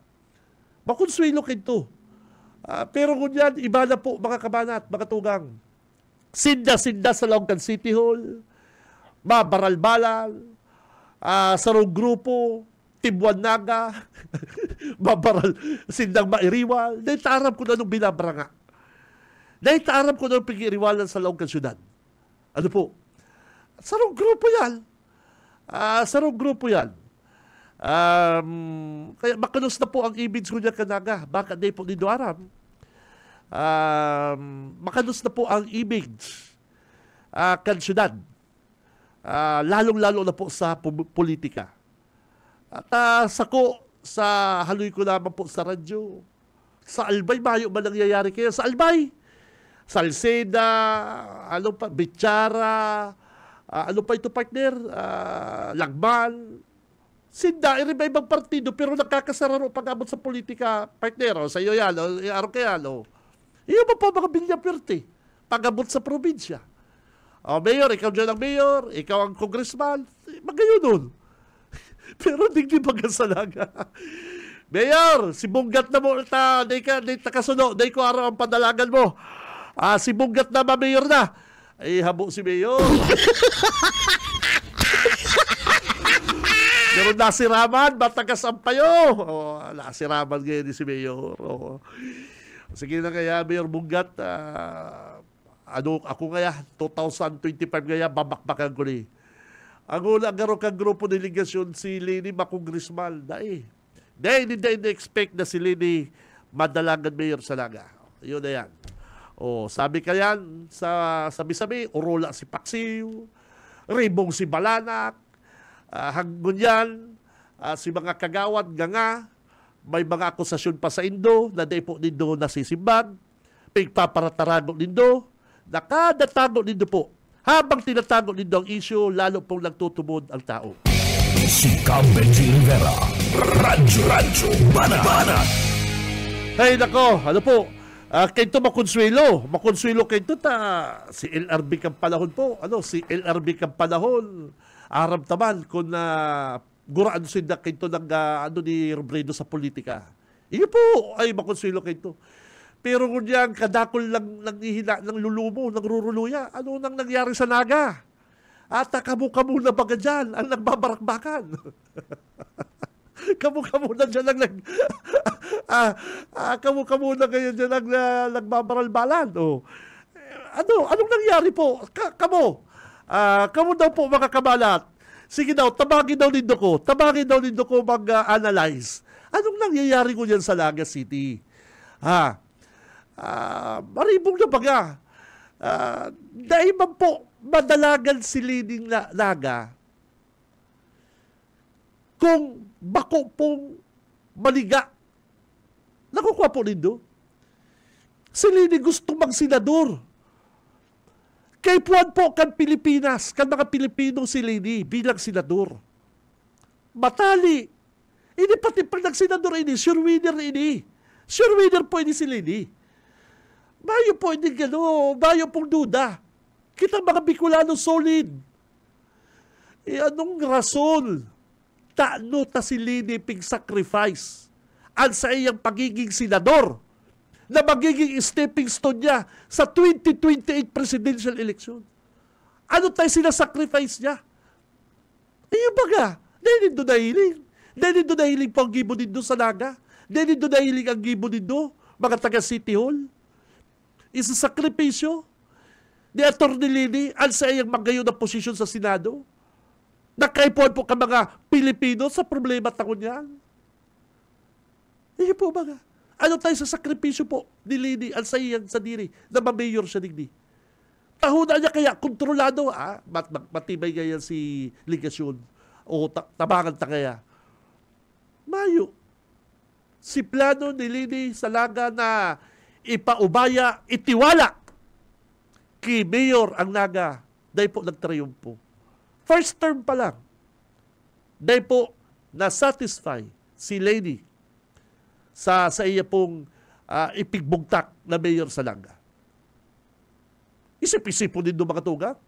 Makonsuelo kayo ito. Pero kung yan, iba na po mga kabanat, mga tugang. Sinda-sinda sa Longcan City Hall, mabaral-balal, sarong grupo, Tibuan Naga, babaral, sindang mairiwal, dahil taarap ko na nung binabaranga. Dahil taarap ko na nung pag-iiriwalan sa Longcan Syudad. Ano po? Sarong grupo yan. Sarong grupo yan. Kaya makalos na po ang image ko niya kanaga. Baka di po nido aram. Makalos na po ang image kan syudad. Lalong-lalo na po sa politika. At sa haloy ko naman po sa radyo. Sa Albay, mayo ba nangyayari kayo? Sa Albay, Salceda, Bichara, pa ito partner? Lagman. Sinda, iba-ibang partido, pero nakakasararo pag-abot sa politika, partner. Sa iyo yan, araw kaya, iyo ba po mga Villapuerte? Pag-abot sa probinsya. Mayor, ikaw dyan ang mayor, ikaw ang congressman, magayon nun. Pero di magkasalaga. Mayor, si Bungat na mo, di ka kasuno, di ko araw ang padalagan mo. Si Bungat na mayor na. Ay, habo si Mayor. Pero nasiraman, batagas ang payo. Nasiraman ngayon si Mayor. Sige na kaya, Mayor Bungat, ako kaya, 2025 kaya, babakbakan ko ni. Ang agaro kang grupo ng ligasyon si Lini makongresmal. Hindi expect na si Lini madalagan mayor sa Naga. Yun na yan. Sabi ka yan, sabi-sabi, Orola si Paksiw, Ribong si Balanak, Hanggun yan, si mga kagawad nga may mga akusasyon pa sa Indo na di po nindo nasisimbag, pigpaparatarago nindo, nakadatago nindo po. Habang tinatago nindo ang issue, lalo pong nagtutubod ang tao. Si Cam Benji Rivera, Radyo Banat. Hey nako, ano po, kayo makonsuelo kayo si LRB kang panahon po, si LRB kang panahon, aram taman kung guraan sila kayo ng ni Robredo sa politika. Iyo po, ay makonsuelo kayo. Pero kung yan, kadakol lang ng lulumo, ng ruruluya, ano nang nangyari sa Naga? At kamu-kamu na baga dyan, ang nagbabarakbakan. Kamu-kamu na dyan kamu-kamu na kayo dyan ang nagbabaralbalan. Anong nangyari po? Kamu daw po mga kamalat. Sige daw, tabagin daw nindo ko mag-analyze. Anong nangyayari ko dyan sa Naga City? Maribong na baga. Dahil man po, madalagan si Leading Naga kung bako pong maliga. Nakukuha po nindo. Si Leading gusto magsenador. Kay puwan po kan Pilipinas, kan mga Pilipino si Leading bilang senador. Matali. Ini pati pag nagsenador ini, sure winner ini. Sure winner po ini si Leading. Bayo po hindi bayo pong duda. Kita mga Bicolano solid. Anong rason? Taano ta si Leading pig-sacrifice ang sa iyang pagiging senador na magiging stepping stone niya sa 2028 presidential election. Ano tayo sinasacrifice niya? Iyo baga, dahil do nahiling. Dahil do nahiling po ang gibo nindo sa Naga. Dahil do nahiling ang gibo nindo, mga taga City Hall. Isa sakripisyo ni Atty. Leading ang sa iyang magayon na posisyon sa Senado. Nakaipuan po ka mga Pilipino sa problema takon yan. Iyo po baga. Ano tayo sa sakripisyo po ni Leading ang sa iyang sadiri na ma-mayor siya digdi. Tahuna niya kaya kontrolado. Matibay ganyan si Ligasyon o tabangan ta kaya. Mayo. Si plano ni Leading sa Naga na ipaubaya, itiwala kay Mayor ang Naga. Dahil po nagtriumpo. First term pa lang. Dahil po na-satisfy si Leading sa iya pong ipigbugtak na Mayor sa Naga. Isip-isip po din doon mga tugang.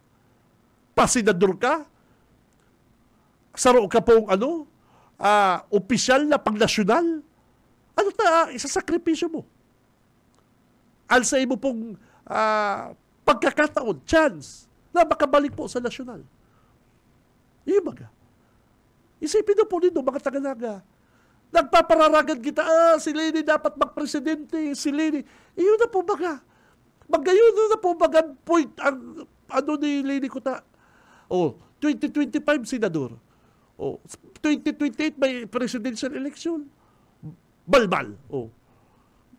Pasinador ka. Saro ka pong opisyal na pangnasyonal. Isasakripisyo mo. Alsa mo pong pagkakataon, chance, na makabalik po sa nasyonal. Iyo baga. Isipin na po nito, mga taga-Naga. Nagpapararagan kita, si Leading dapat magpresidente, si Leading. Iyo na po baga. Magayon na po baga point ang ni Leading ko ta. 2025 senador. 2028 may presidential election. Balbal.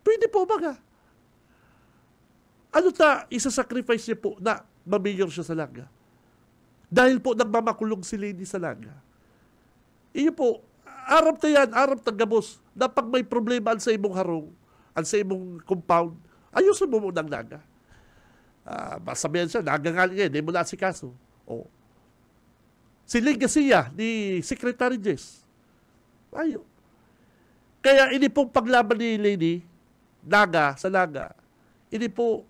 Pwede po baga. Isa-sacrifice niya po na ma-mayor siya sa Naga. Dahil po nagmamakulong si Leading sa Naga. Iyo po, arap na yan, arap na gabos, na pag may problema sa imong harong, sa imong compound, ayusin mo ng Naga. Masabihan siya, Naga nga nga, hindi mo na si kaso. Si Legacia ni Secretary Jess. Ayo. Kaya ini pong paglaban ni Leading, Naga, sa Naga, ini po,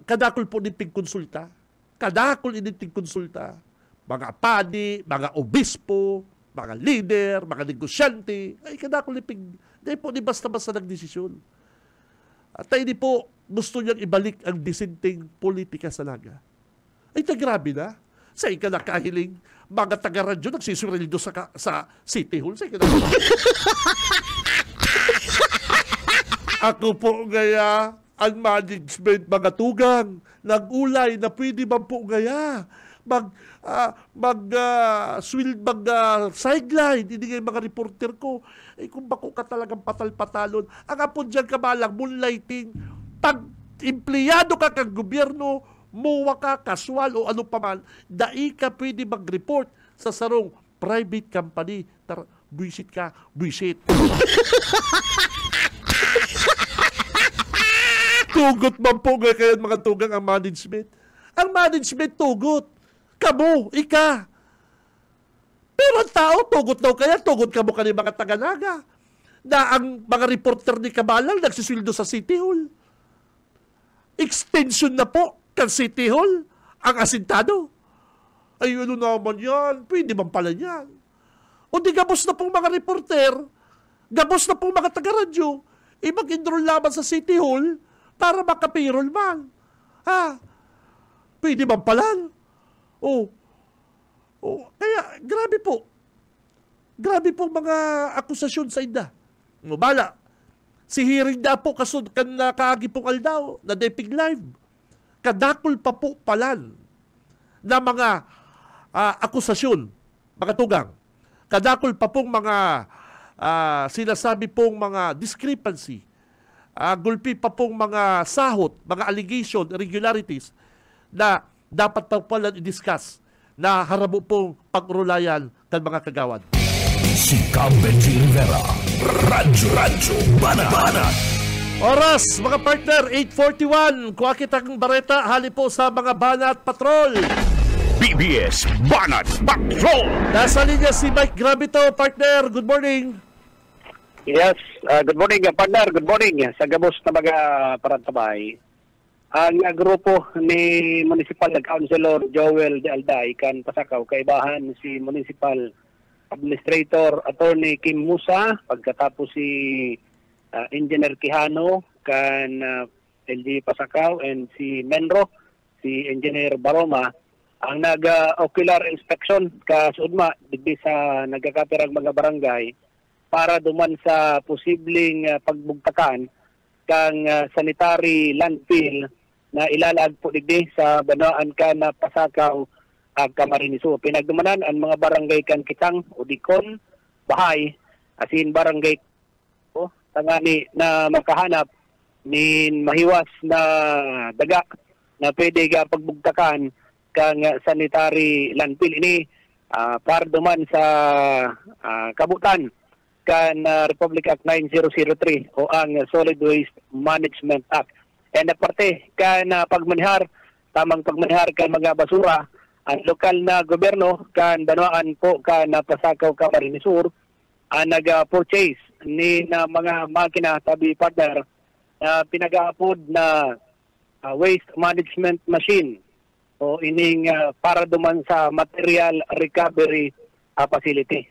kadakol po niting konsulta. Kadakol niting konsulta. Mga padi, mga obispo, mga leader, mga negosyante. Ay, kadakol niting, dahil po ni basta-basta nagdesisyon. At hindi po gusto niyang ibalik ang disenteng politika sa Naga. Ay, grabe na. Sa ika nakahiling, mga taga-radyo nagsisurildo sa City Hall. Sa ika Ako po gaya ang management mga tugang nag-ulay na pwede ba po gaya sideline, hindi nga mga reporter ko, kung bako ka talagang patal-patalon, ang apon dyan kamalang moonlighting, pag empleyado ka kang gobyerno, muwa ka, kaswal o ano pa man, dai ka pwede mag-report sa sarong private company. Buisit ka. Buisit. Tugot man po kayo mga tugang ang management. Ang management tugot. Kamu, ika. Pero ang tao, tugot daw kaya, tugot ka mo ka ni mga taga-naga. Na ang mga reporter ni Kamalang nagsisildo sa City Hall. Extension na po ng City Hall ang asintado. Ay, ano naman yan? Pwede man pala yan. O di gabos na pong mga reporter, gabos na pong mga taga-radyo, mag-enroll laban sa City Hall para makapirol man. Ha? Pwede man pala. Kaya, grabe po. Grabe po mga akusasyon sa inda. Bala, si hearing na po kasud kan nakaagi pong aldaw na Depig Live. Kadakol pa po palan na mga akusasyon, mga tugang. Kadakol pa pong mga sinasabi pong mga discrepancy. Gulpi pa pong mga sahot, mga allegation, irregularities na dapat pa pala i-discuss na harabo pong pagrulayan ng mga kagawad. Si Benji Rivera, Radyo Banat. Oras, mga partner, 8:41. Kuha kitang bareta, hali po sa mga Banat Patrol. BBS Banat Patrol. Nasa linya si Mike Gravito, partner. Good morning. Yes, good morning, partner. Good morning sa gabos na mga parantabay. Ang grupo ni Municipal Councilor Joel De Alday kan Pasakaw kaibahan si Municipal Administrator Attorney Kim Musa, pagkatapos si Engineer Quijano kan LG Pasakaw and si Menro, si Engineer Baroma ang nag-ocular inspection kasudma digdi sa nagkakapirang mga barangay para duman sa posibleng pagbugtakan kang sanitary landfill na ilalag po digdi sa banaan ka na Pasakaw ag Camarines Sur. Pinagdumanan ang mga barangay kan Kitang, Udikon, Bahay, asin barangay tangani na makahanap nin mahiwas na daga na pwede ga pagbugtakan kang sanitary landfill ini para duman sa kabutan kan Republic Act 9003 o ang Solid Waste Management Act. And aparte kan pagmanihar, tamang pagmanihar kan mga basura, ang lokal na gobyerno kan banwaan po kan Pasakaw Camarines Sur ang nag-purchase ni na mga makina tabi partner na pinag-aapod na waste management machine o ining para duman sa material recovery facility.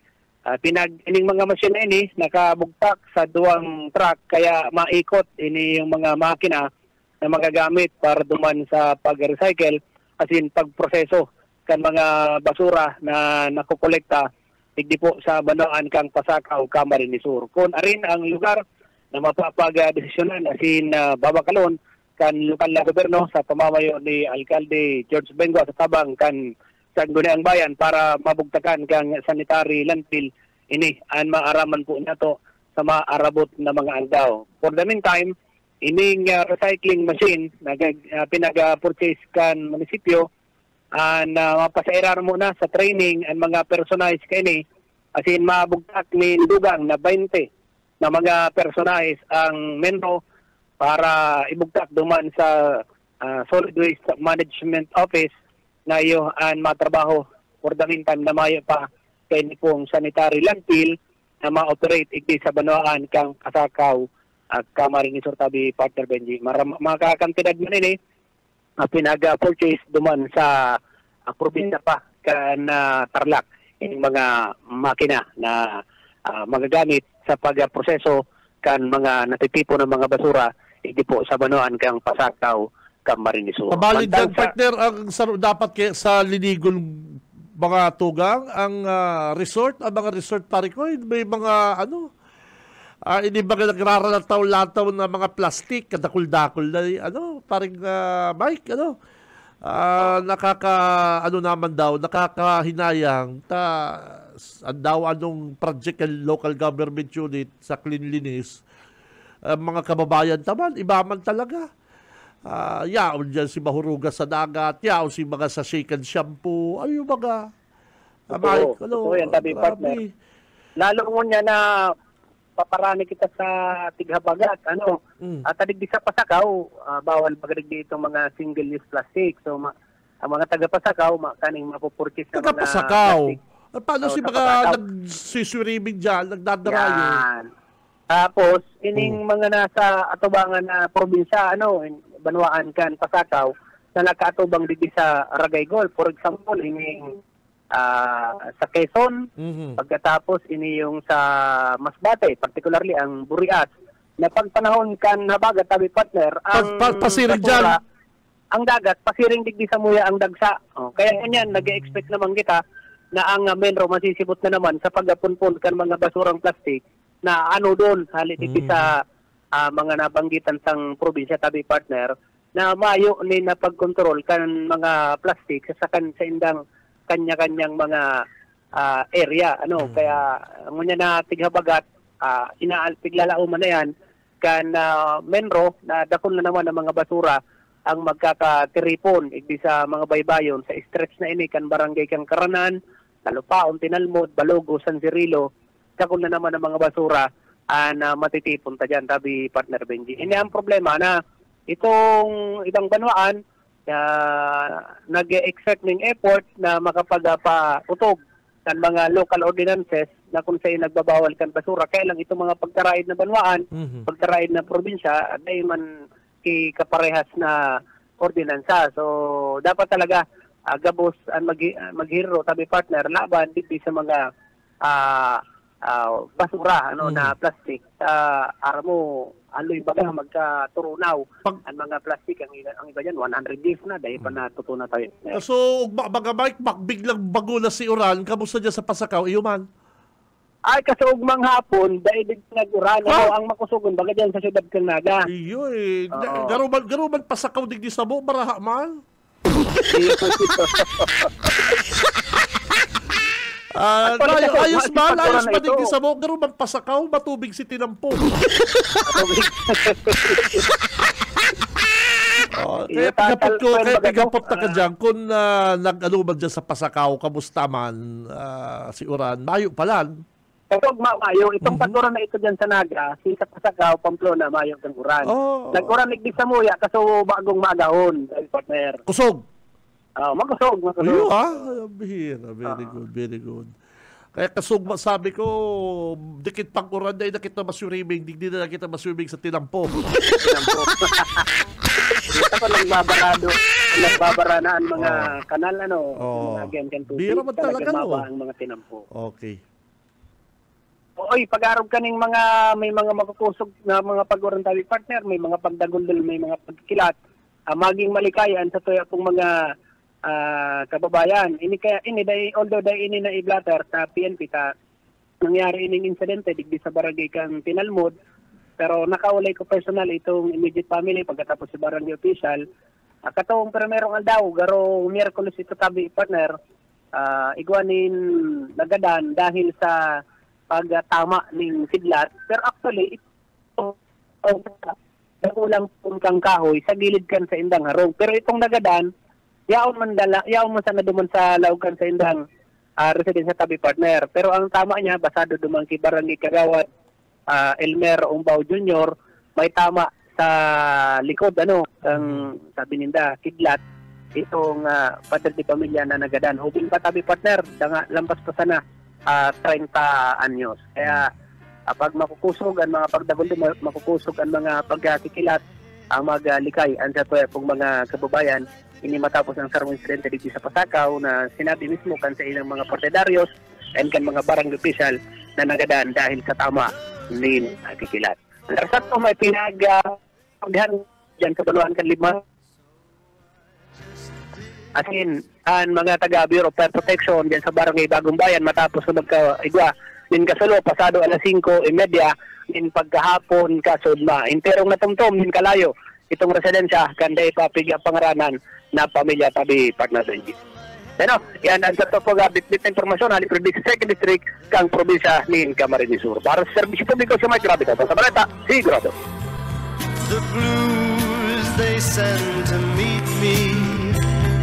Ining mga machine na ini nakabugtak sa duwang truck kaya maikot ini yung mga makina na magagamit para duman sa pag-recycle asin pagproseso kan mga basura na nakokolekta digdi po sa banwaan kang Pasakaw Camarines Sur. Kung arin ang lugar na mapapag-desisyonan asin babakalon kan lokal na gobyerno sa pamamayo ni Alcalde George Bengo sa tabang kan Sangguniang Bayan para mabugtakan kang sanitary landfill ini ang maaraman po nato sa maarabot na mga aldaw. For the meantime, ining recycling machine na pinag-purchase kan munisipyo na mapasairar muna sa training ang mga personalized kini asin mabugtak ni dugang na 20 na mga personalized ang Menro para ibugtak duman sa Solid Waste Management Office na iyo ang matrabaho for the meantime na mayo pa kay pong sanitary landfill na ma-operate igdi sa banwaan kang Pasakaw at Camarines Sur tabi partner Benji. Makakantidad man ini pinag-purchase duman sa probinsya pa kan Tarlac yung mga makina na magagamit sa pagproseso kan mga natitipo ng mga basura hindi po sa banwaan kang Pasakaw Camarines Sur. Pabalid ng partner ang dapat sa Linigol mga tugang ang resort, ang mga resort parikoy may mga hindi ba nagraralataw-lataw na mga plastic, kadakul-dakul na paring Mike, naman daw, nakakahinayang ang daw anong project ng local government unit sa cleanliness, mga kababayan taman, iba man talaga. Yaon dyan si mahurugas sa dagat, yaon si mga sa shaken shampoo, ay yung mga yan tabi partner. lalo mo niya na paparani kita sa tighabagat, ano, at adig di sa pasakaw, bawal pagadig itong mga single-use plastic. So, ang mga taga-pasakaw, kaning mapupurchase na mga Taga-pasakaw? plastic. Paano si mga nagsiswimming dyan, nagdadarayo? Yan. Tapos, ining mga nasa atubangan na probinsya, ano, Banwaan kan, Pasakaw, na nakaatubang dito sa Ragaygol. For example, ining sa Quezon, pagkatapos ini yung sa Masbate, particularly ang Burias, na pagpanahon kan habagat tabi partner, ang pasiring dyan. Ang dagat, pasiring digdi sa muya ang dagsa. Kaya ganyan, nag-expect naman kita na ang Menro masisibot na naman sa pagapunpon kan mga basurang plastic na ano doon, halit digdi sa mga nabanggitan sang probinsya tabi partner, na mayo ni na pagkontrol kan mga plastic sa indang kanya-kanyang mga area, ano, kaya ngunya na tighabagat, tiglalauman na yan kan Menro na dakon na naman ang mga basura ang magkakatiripon igdi sa mga baybayon sa stretch na ini kan barangay kang Karanan, Talupaon, Tinalmod, Balogo, San Cirilo, dakon na naman ang mga basura na matitipon ta dyan, tabi partner Benji. Ini ang problema na itong ibang banwaan nag-expect ng effort na makapagpa-utog kan mga local ordinances na kung sa'yo nagbabawal kan basura. Kaya lang itong mga pagkaraid na banwaan, pagkaraid na probinsya, ay man kaparehas na ordinansa. So, dapat talaga gabos ang maghiro, tabi partner, laban dito sa mga basura na plastic. Aramo, aloy baga magkaturunaw ang mga plastic, ang iba dyan 100 years na dahil pa natutunan tayo. So baga Mike, biglang bago na si Uran, kamusta dyan sa Pasakaw, iyuman? Ay, kasi ugmang hapon dahil nag-Uran ang makusugon baga dyan sa siyudad Kalnaga. Iyo garuman Pasakaw digdi sa mo, maraha man. Ayos ba? Ayos ba digdi sa mo? Garuman Pasakaw, matubig si Tinampo. Kaya pagkapot na ka dyan, kung nag-aluman dyan sa Pasakaw, kamusta man si Uran, mayo palan. Ito, mayo, itong paturan na ito dyan sa Naga, sa Pasakaw, Pamplona, mayo kang Uran. Nag-Uran nagdi sa Muya, kaso bagong maagahon, partner. Kusog? Magkusog. Ayun bihira, very good. Kaya kasugma, sabi ko, dikit pang Uran na nakita maswimming, di na nakita maswimming sa Tinampo. Dito ko nagbabaranaan mga kanal, Bira man talaga, ang mga Tinampo. Okay. Oy, pag-arog kaning may mga makukusog na mga pag-Uran tabi partner, may mga pagdagundol, may mga pagkilat, maging malikayan sa tuya pong mga kababayan. Although ini na i-blatter sa PNP nangyari ining insidente digdi sa barangay kang Tinalmod, pero nakaulay ko personal itong immediate family pagkatapos sa barangay official. Katong primerong aldaw, garo Miyerkules ito tabi partner, igwanin nagadan dahil sa pagtama ng sidlat. Pero actually, ito nakulang pong kang kahoy sa gilid kan sa indang harong. Pero itong nagadan, yaon man sana duman sa laukan sa indang residence sa tabi partner. Pero ang tama niya, basado duman kay Barangay Kagawad, Elmer Umbao Jr., may tama sa likod, ang sabi ninda, kidlat, itong pater di pamilya na nagadan. Hubing pa tabi partner, lampas pa sana 30 anyos. Kaya pag makukusog ang mga pagdagulo, makukusog ang mga pagkikilat, ang magalikay ang sa pong mga kababayan, ini matapos ang sarong insidente dito sa Pasakaw na sinabi mismo kan sa ilang mga partidaryos and kan mga barangay official na nagadaan dahil sa tama ng kikilat. Sa to may pinagpaghan dyan sa Baluan kan 5. Asin, ang mga taga-Bureau of Fire Protection dyan sa barangay Bagong Bayan matapos na magkaigwa din kasalo pasado alas 5:30 in pagkahapon kasudma. Interong natumtom din kalayo itong residensya kanda ipapig ang pangaranan na pamilya tabi partner Benji. Yan ang sa po bit na informasyon hali predict second district kang probinsya ni Camarines Sur. Para sa serbisyo publiko sa may grabe sa balita, sigurado. The blues they send to meet me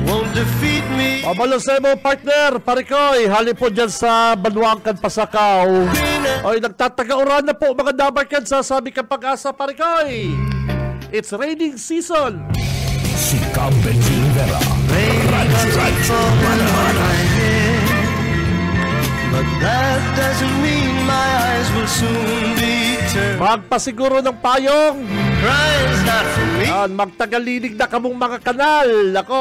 won't defeat me. Pabalusay mo, partner, Parikoy, hali po dyan sa Banwangkan, Pasakaw. Oy, nagtatagauran na po mga dabarkan sa sabi kang Pag-asa, Parikoy. It's raining season. Si Cam Benji Rivera. Radyo Bana-Bana. But that doesn't mean my eyes will soon be turned. Magpasiguro ng payong. Crying's not for me. Yan, magtagalinig na kamong mga kanal. Ako,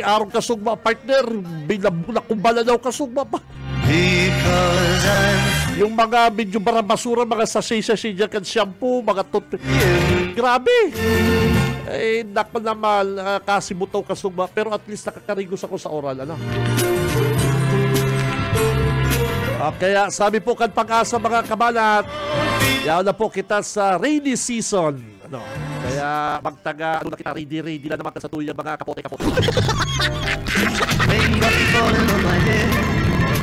arong kasugma, partner. Binakumbala daw kasugma pa. Because I'm Yung mga medyo basura, mga sachet-sachet dyan kan shampoo, mga grabe. Nako naman, kasibutaw kasugma. Pero at least nakakarigos ako sa oral, ano? Kaya sabi po kan Pag-asa mga kabalat, yaw na po kita sa rainy season. Ano? Kaya magtaga, ano na kita, ready na naman sa tuyang mga kapote-kapote.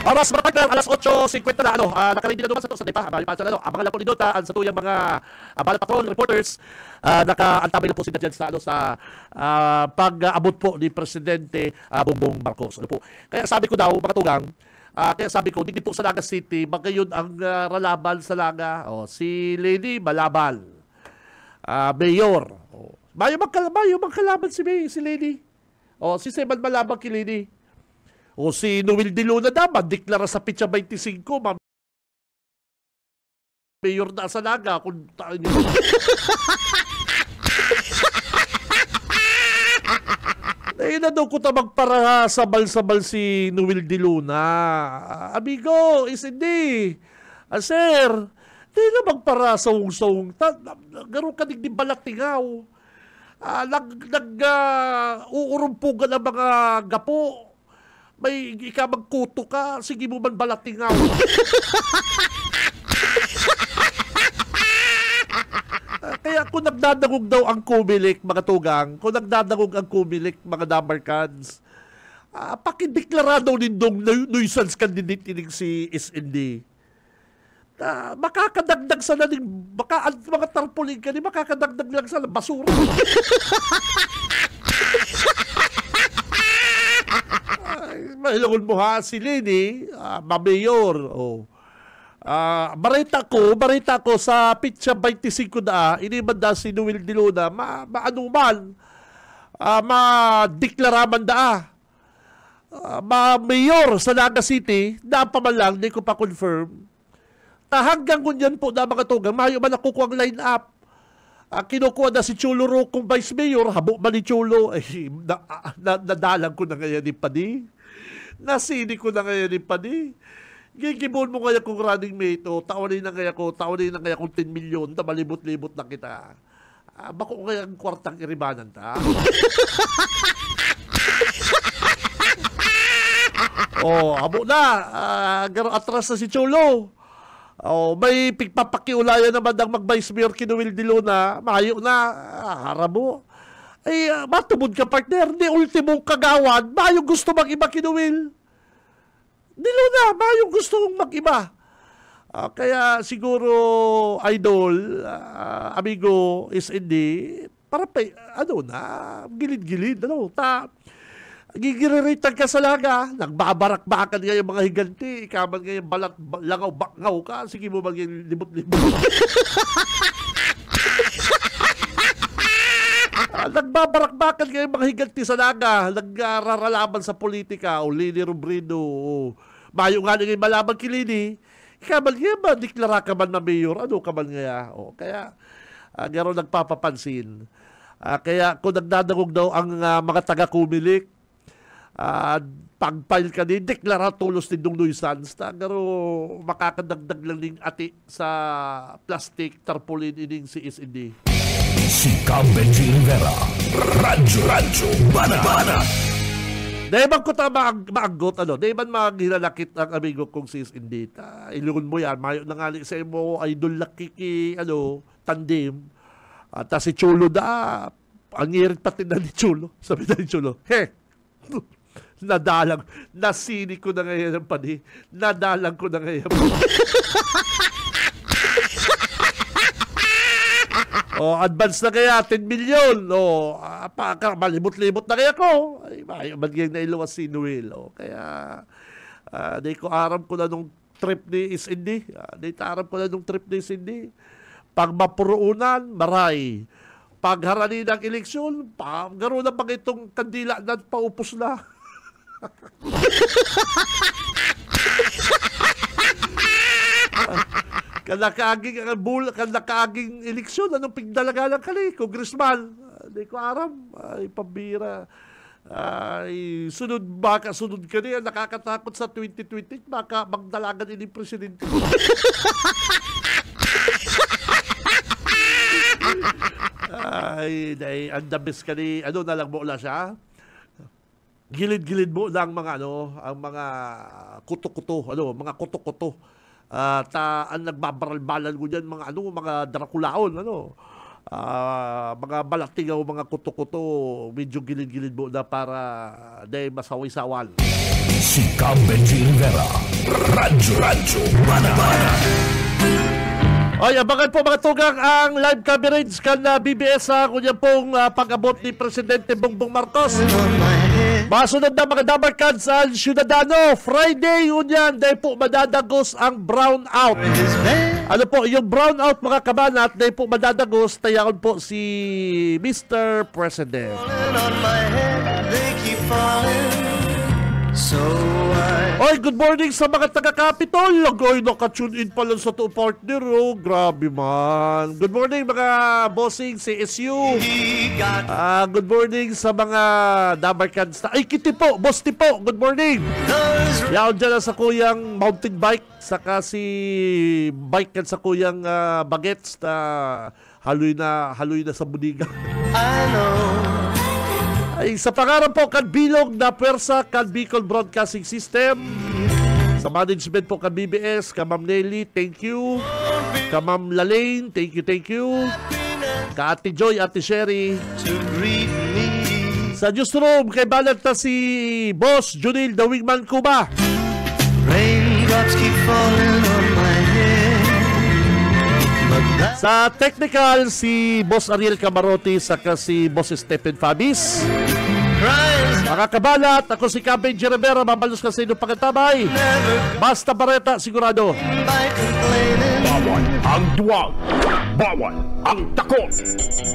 Oras mga alas 8:50 na, ano, naka-ready na naman sa depa. Balipan sa abangan lang po ni Dota sa tuyang mga Bala Patrol reporters. Naka-antabay na po sila dyan sa, ano, sa pag-abot po ni Presidente Bongbong Marcos. Ano po? Kaya sabi ko daw, mga tugang, kaya sabi ko, hindi po sa Naga City, magayon ang ralaban sa Naga. Si Lady Malabal. Mayor. Mayo magkalaban si Lady. Si Seban Malabal ki Lady. Si Noel de Luna dapat, deklara sa Pitsa 25, Mayor na sa Naga. Na daw ko magpara sabal-sabal si Noel de Luna. Amigo, is hindi. Sir, di na magpara sawong-sawong. Garo ka di balatingaw. Uurumpugan ang mga gapo. May ika magkuto ka, sige mo man balatingaw. Kaya kung nagdadagog daw ang Kumilik, mga tugang, kung nagdadagog ang Kumilik, mga dabarkans, pakideklara daw nindong nuisance candidate ining si SND. Makakadagdag sa naning, mga tarpaulin ka ni, makakadagdag lang sa basura. Mahilangon mo ha, si Lini, mayor, barita ko sa Pitsa 25 na, inibanda si Noel de Luna, maanuman, madeklaraman da, mayor sa Naga City, pa man lang, di ko pa confirm, hanggang kunyan po na mga tugang, mayo man nakukuha ang line up, kinukuha na si Chulo Ro kung vice mayor, habo man ni Chulo, nadalang ko na ngayon ni Padi, nasini ko na ngayon ni Padi, gigibon mo kaya kung running mate, taonin na kaya kung 10 million, malibot-libot na kita. Bako kaya ang kwartang iribanan ta? Habo na, garo atras na si Chulo. May pigpapakiulayan naman ang mag-vice mayor kinuwil di Luna, mayo na, harabo. Matubod ka partner, di ultimong kagawan, mayo gusto mag-iba kinuwil. Di Luna, mayo gusto mag-iba. Kaya siguro, idol, amigo, is hindi, para pa, gilid-gilid, gigiriritan ka sa Naga, nagbabarak-bakan ngayon mga higanti, ikaman ngayon balat, langaw, bakngaw ka, sige mo maging libot-libot. Nagbabarak-bakan ngayon mga higanti sa Naga, nagraralaban sa politika, Lini Robredo, mayo nga ngayon malaban ki Lini, ikaman ngayon ba, deklara ka man na mayor, ka man ngayon, kaya, gano'n nagpapapansin. Kaya kung nagdadagog daw ang mga taga-Kumilik, pag-file ka din, deklara tulos din ng nuisance, pero makakadagdag lang din ati sa plastic tarpaulin ining si SND. Si Cam Benji Rivera, Radyo Bana-Bana. Dahil man ko maagot, dahil man maghilalakit ang amigo kong si SND, ilungon mo yan, mayo na nga sa mo, idol laki tandem, at si Chulo ang ngirit pati na ni Chulo, sabi na ni Chulo, nadalang, nasini ko na ngayon ang Padi, nadalang ko na ngayon. Advance na kaya, 10 million. Malimot-limot na kaya ko. Ay, magiging na iluwas si Noel. Kaya, di ko aram ko na nung trip ni Isindi. Pag mapuruunan, maray. Pag harani ng eleksyon, garo na pag itong kandila na paupos na. Kada kaaging eleksyon, anong pigdalaga ng kali? Congressman. Di ko aram. Ay, pambira. Ay, sunod ka niya. Nakakatakot sa 2020. Baka magdalagan ini presidente. Ay, ang dabis ka ni, na lang mo na siya. Gilid-gilid mo lang ang mga kuto-kuto, mga kuto-kuto. Ang nagbabaral-balan ko dyan, mga Draculaon, mga balatigaw, mga kuto-kuto, medyo gilid-gilid mo na para dahil masawi-sawan. Si Benji Rivera, Radyo Bana-Bana. Ay, abangan po mga tugang ang live coverage kan BBS sa kunya pong pag-abot ni Presidente Bongbong Marcos. Masunod na mga dabarkan sa Ciudadano. Friday yun yan, dahil po madadagos ang brown out. Yung brown out mga kabanat, dahil po madadagos, tayaon po si Mr. President. Oy, good morning sa mga taga-Capitol. Oy, naka-tune in pala sa to partner. Grabe man. Good morning mga bossing CSU. Good morning sa mga Dabarkans. Ay, Kitty po, Boss Tipo. Good morning. Yaon dyan sa kuyang mountain bike. Saka si bike kan sa kuyang bagets na haloy na sa budiga. I know. Ay, sa pangarap po, kan Bilog na Pwersa, kan Bicol Broadcasting System. Sa management po, kan BBS, ka Ma'am Nelly, thank you. Ka Ma'am Lalaine, thank you. Ka Ate Joy, Ate Sherry. Sa newsroom, kay balat na si Boss Junil, the Wingman Cuba. Raindrops keep falling on my head. Sa technical, si Boss Ariel Camarote, saka si Boss Stephen Fabis. Mga kabalat, ako si Benji Rivera, mabalos ka sa inyong pagkatabay. Basta Bareta, sigurado. Bawal ang duwag. Bawal ang takot.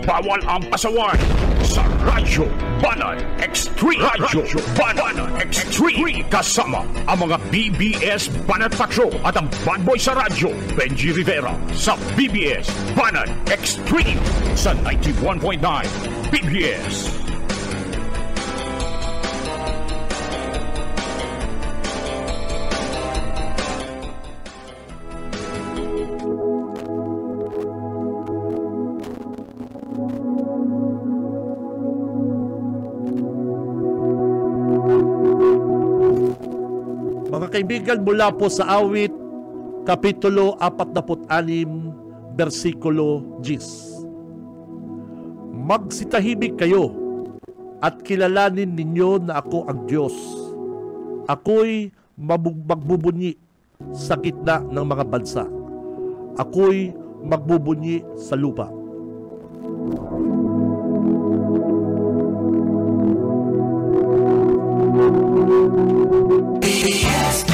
Bawal ang pasaway. Sa Radyo Banan Extreme. Radyo Banan Extreme. Kasama ang mga BBS Banat Patrol at ang bad boy sa radyo, Benji Rivera. Sa BBS Banan Extreme. Sa 91.9 BBS. Kaibigan, mula po sa Awit Kapitulo 46 Versikulo 10. Magsitahimik kayo at kilalanin ninyo na ako ang Diyos. Ako'y magbubunyi sa gitna ng mga bansa. Ako'y magbubunyi sa lupa. BBS